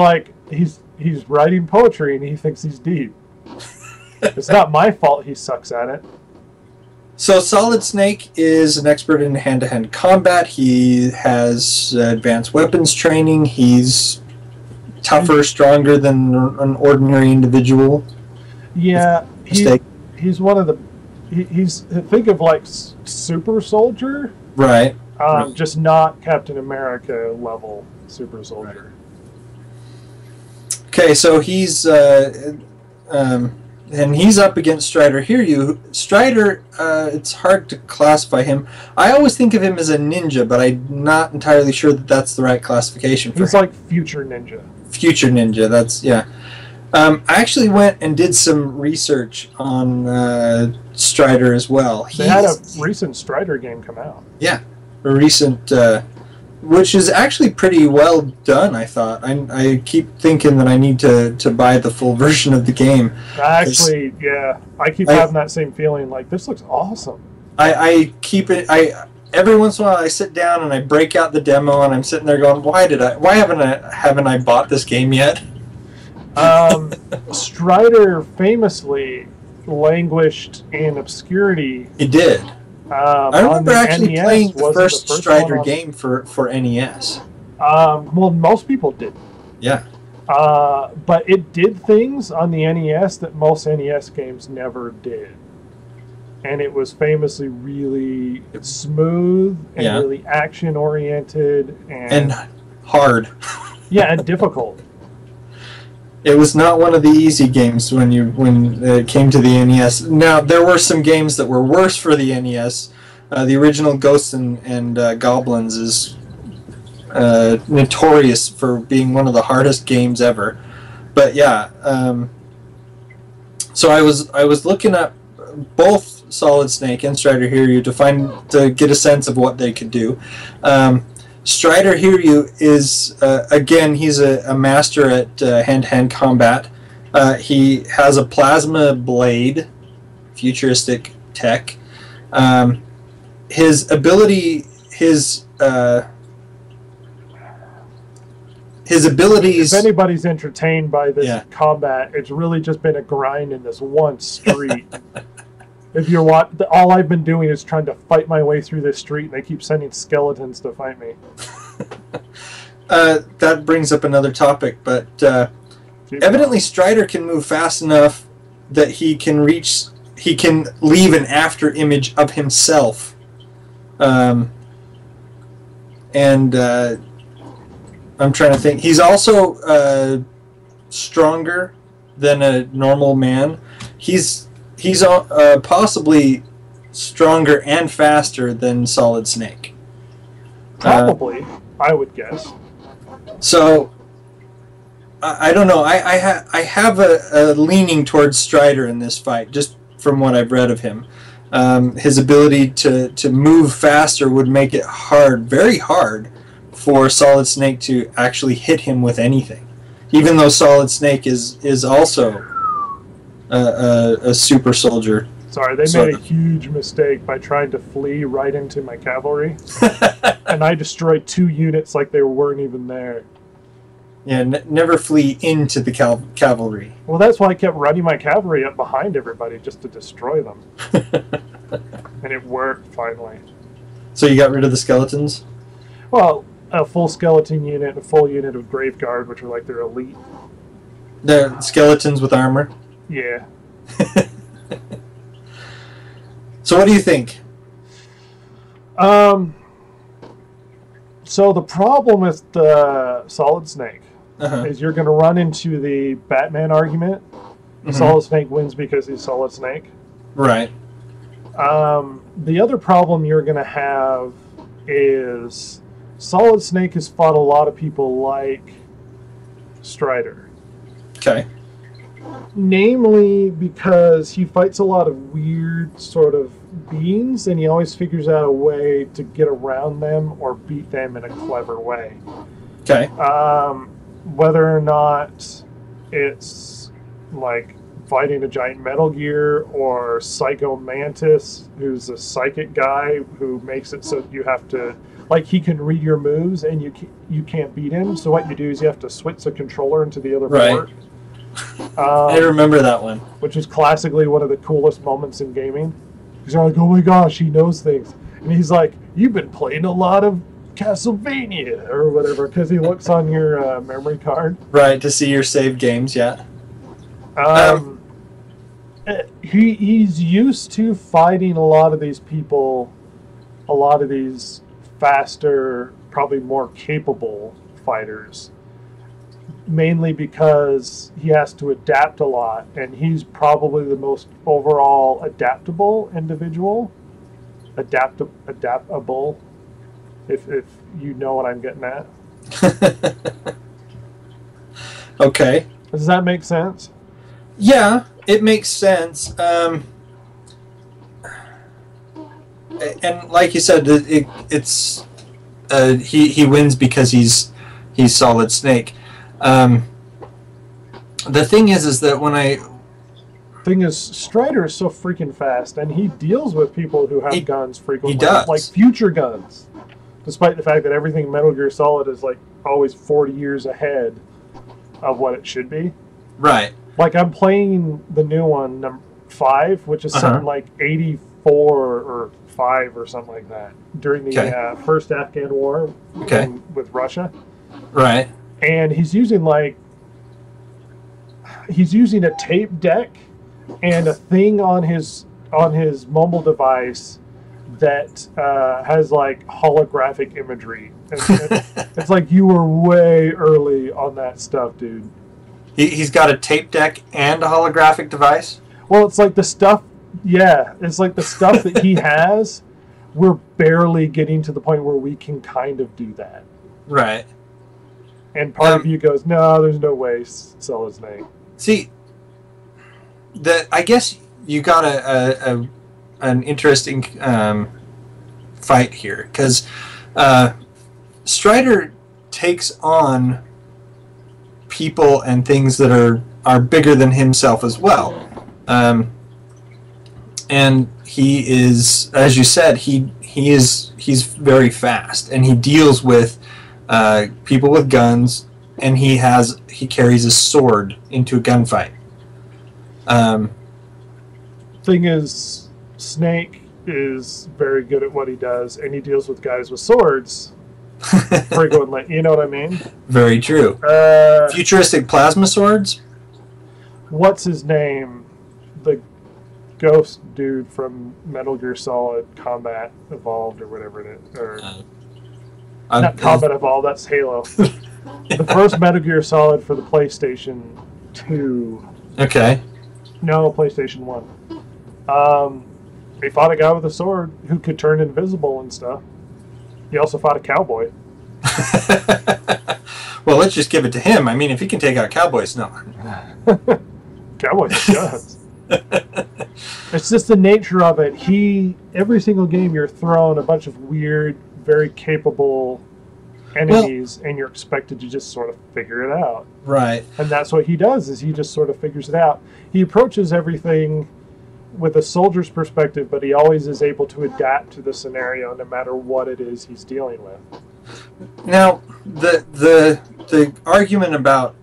writing poetry and he thinks he's deep. It's not my fault he sucks at it. So Solid Snake is an expert in hand-to-hand combat. He has advanced weapons training. He's tougher, stronger than an ordinary individual. Yeah, he's one of the... He's think of like super soldier, right? Just not Captain America level super soldier. Okay, so he's and he's up against Strider Hear You. Strider, it's hard to classify him. I always think of him as a ninja, but I'm not entirely sure that that's the right classification for him. He's like future ninja. Future ninja. That's yeah. I actually went and did some research on Strider as well. They had a recent Strider game come out. Yeah, a recent, which is actually pretty well done, I thought. I keep thinking that I need to buy the full version of the game. Actually, yeah, I keep having that same feeling, like, this looks awesome. I keep it... Every once in a while I sit down and I break out the demo and I'm sitting there going, why haven't I bought this game yet? Strider famously languished in obscurity. He did. I remember actually playing the first Strider game for NES. Well, most people did. Yeah. But it did things on the NES that most NES games never did. And it was famously really smooth and really action-oriented. And hard. Yeah, and difficult. It was not one of the easy games when it came to the NES. Now, there were some games that were worse for the NES. The original Ghosts and Goblins is notorious for being one of the hardest games ever. But yeah, so I was looking up both Solid Snake and Strider Hear You to get a sense of what they could do. Strider Hear You is, again, he's a master at hand-to-hand combat. He has a plasma blade, futuristic tech. His abilities... If anybody's entertained by this combat, it's really just been a grind in this one street. If you're all I've been doing is trying to fight my way through this street, and they keep sending skeletons to fight me. That brings up another topic, but evidently Strider can move fast enough that he can leave an after image of himself. I'm trying to think. He's also stronger than a normal man. He's possibly stronger and faster than Solid Snake. Probably, I would guess. So I don't know. I have a leaning towards Strider in this fight, just from what I've read of him. His ability to move faster would make it very hard, for Solid Snake to actually hit him with anything. Even though Solid Snake is also a super soldier. Sorry, they made a huge mistake by trying to flee right into my cavalry. And I destroyed 2 units like they weren't even there. Yeah, never flee into the cavalry. Well, that's why I kept running my cavalry up behind everybody just to destroy them. And it worked, finally. So you got rid of the skeletons? Well, a full skeleton unit, a full unit of Grave Guard, which are like their elite. The skeletons with armor? Yeah. So what do you think? So the problem with the Solid Snake is you're going to run into the Batman argument. Solid Snake wins because he's Solid Snake. Right. The other problem you're going to have is Solid Snake has fought a lot of people like Strider. Okay. Namely because he fights a lot of weird sort of beings, and he always figures out a way to get around them or beat them in a clever way. Okay. Whether or not it's like fighting a giant Metal Gear or Psycho Mantis, who's a psychic guy who makes it so you have to, like, he can read your moves and you can't beat him. So what you do is you have to switch the controller into the other port. I remember that one. Which is classically one of the coolest moments in gaming. Because you're like, oh my gosh, he knows things. And he's like, you've been playing a lot of Castlevania or whatever, because he looks on your memory card. Right, to see your saved games, yeah. He's used to fighting a lot of these people, a lot of these faster, probably more capable fighters. Mainly because he has to adapt a lot, and he's probably the most overall adaptable individual. Adaptable, if you know what I'm getting at. Okay. Does that make sense? Yeah, it makes sense. And like you said, it's he wins because he's Solid Snake. The thing is that Strider is so freaking fast, and he deals with people who have guns frequently. He does. Like future guns. Despite the fact that everything Metal Gear Solid is like always 40 years ahead of what it should be. Right. Like I'm playing the new one, number 5, which is something like 84 or 5 or something like that, during the first Afghan war with Russia. Right. And he's using a tape deck and a thing on his mobile device that has like holographic imagery. It's like you were way early on that stuff, dude. He's got a tape deck and a holographic device? Well, it's like the stuff, it's like the stuff that he has, we're barely getting to the point where we can kind of do that. Right. And part of you goes, no, there's no way, Solid Snake. See, I guess you got an interesting fight here, because Strider takes on people and things that are bigger than himself as well. And he is, as you said, he's very fast, and he deals with people with guns, and he carries a sword into a gunfight. Thing is, Snake is very good at what he does, and he deals with guys with swords frequently. You know what I mean? Very true. Futuristic plasma swords? What's his name? The ghost dude from Metal Gear Solid Combat Evolved or whatever it is. Not Combat Evolved, that's Halo. The first Metal Gear Solid for the PlayStation 2. Okay. No, PlayStation 1. He fought a guy with a sword who could turn invisible and stuff. He also fought a cowboy. Well, let's just give it to him. I mean, if he can take out cowboys, no. Cowboys guns. It's just the nature of it. Every single game you're thrown a bunch of weird, very capable enemies, and you're expected to just sort of figure it out. Right. And that's what he does, is he just sort of figures it out. He approaches everything with a soldier's perspective, but he always is able to adapt to the scenario no matter what it is he's dealing with. Now, the argument about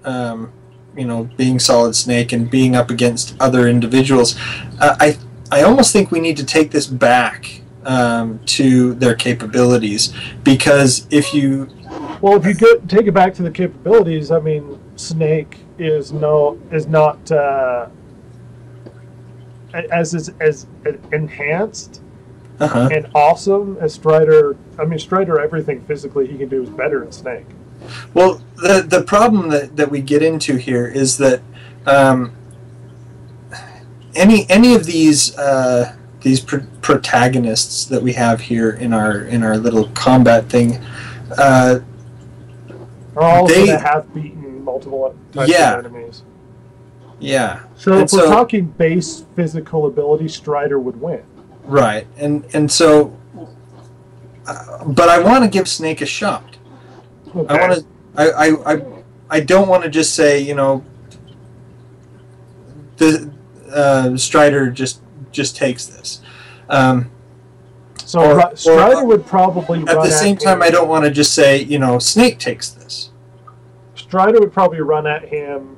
being Solid Snake and being up against other individuals, I almost think we need to take this back to their capabilities, because if you take it back to the capabilities, I mean, Snake is not as enhanced and awesome as Strider. I mean, Strider, everything physically he can do is better than Snake. Well, the problem that we get into here is that any of these protagonists that we have here in our little combat thing are all going to have beaten multiple types of enemies. Yeah. So if we're talking base physical ability, Strider would win. Right, and so, but I want to give Snake a shot. Okay. I don't want to just say, the Strider just takes this. Strider would probably at the same time, I don't want to just say, Snake takes this. Strider would probably run at him,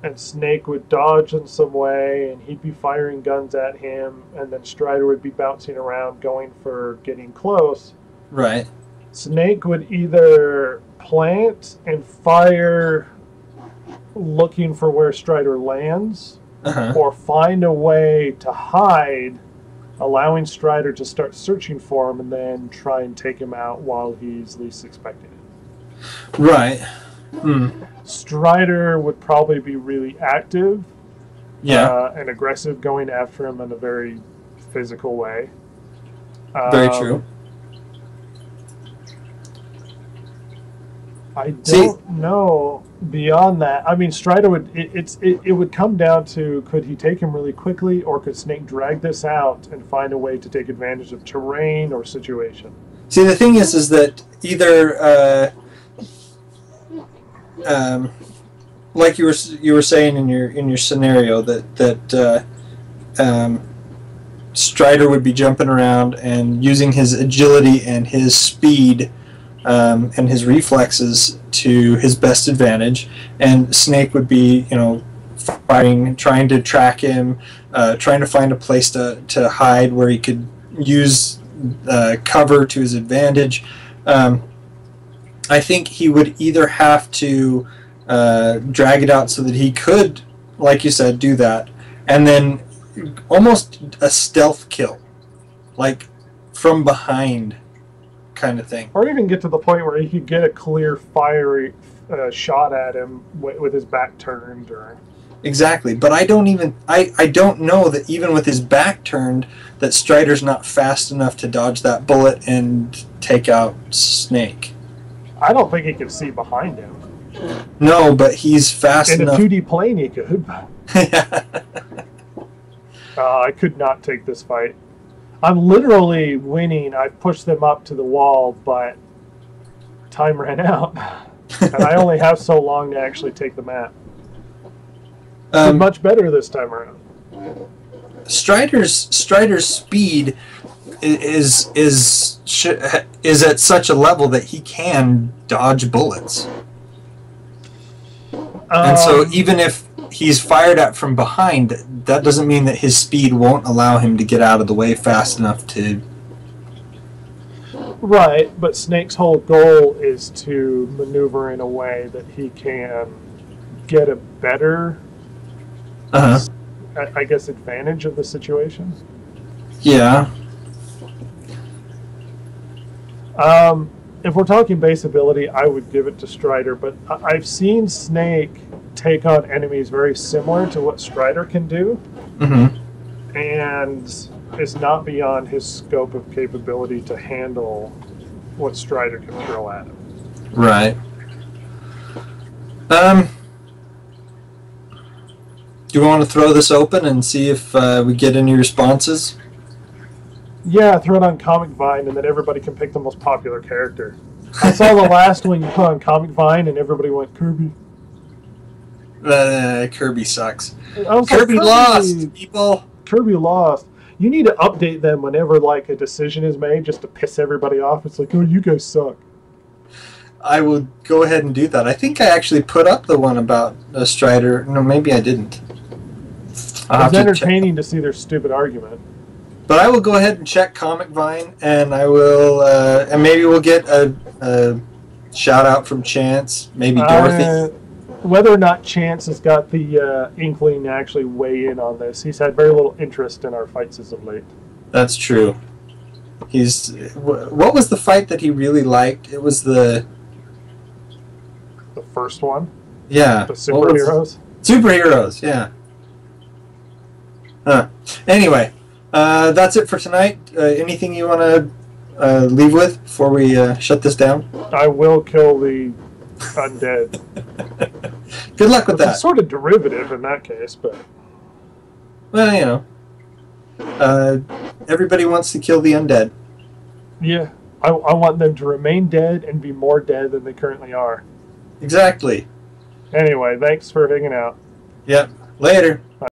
and Snake would dodge in some way, and he'd be firing guns at him, and then Strider would be bouncing around going for getting close. Right. Snake would either plant and fire looking for where Strider lands, or find a way to hide, allowing Strider to start searching for him and then try and take him out while he's least expecting it. Right. Strider would probably be really active, and aggressive, going after him in a very physical way. Very true. I don't know beyond that. I mean, Strider would it would come down to, could he take him really quickly, or could Snake drag this out and find a way to take advantage of terrain or situation? See, the thing is that either like you were saying in your scenario that Strider would be jumping around and using his agility and his speed and his reflexes to his best advantage, and Snake would be fighting, trying to track him, trying to find a place to hide where he could use cover to his advantage. I think he would either have to drag it out so that he could, like you said, do that, and then almost a stealth kill, like from behind kind of thing. Or even get to the point where he could get a clear, fiery shot at him with his back turned. Exactly, but I don't know that even with his back turned, that Strider's not fast enough to dodge that bullet and take out Snake. I don't think he can see behind him. No, but he's fast enough. In a 2D plane, he could. I could not take this fight. I'm literally winning. I pushed them up to the wall, but time ran out. And I only have so long to actually take the map. Much better this time around. Strider's speed is at such a level that he can dodge bullets. And so even if he's fired at from behind, that doesn't mean that his speed won't allow him to get out of the way fast enough to... Right, but Snake's whole goal is to maneuver in a way that he can get a better, I guess, advantage of the situation. Yeah. if we're talking base ability, I would give it to Strider, but I've seen Snake take on enemies very similar to what Strider can do, and it's not beyond his scope of capability to handle what Strider can throw at him. Right. Do you want to throw this open and see if we get any responses? Yeah, throw it on Comic Vine, and then everybody can pick the most popular character. I saw the last one you put on Comic Vine, and everybody went Kirby. Kirby sucks. Kirby lost, people. Kirby lost. You need to update them whenever like a decision is made, just to piss everybody off. It's like, oh, you guys suck. I will go ahead and do that. I think I actually put up the one about Strider. No, maybe I didn't. It's entertaining to see their stupid argument. But I will go ahead and check Comic Vine, and I will, and maybe we'll get a shout out from Chance, maybe Dorothy. Whether or not Chance has got the inkling to actually weigh in on this, he's had very little interest in our fights as of late. That's true. What was the fight that he really liked? It was the first one. Yeah. The superheroes. Superheroes. Yeah. Anyway, that's it for tonight. Anything you want to leave with before we shut this down? I will kill the undead. Good luck with that. It's sort of derivative in that case, but... Well, you know. Everybody wants to kill the undead. Yeah. I want them to remain dead and be more dead than they currently are. Exactly. Anyway, thanks for hanging out. Yep. Later. Bye.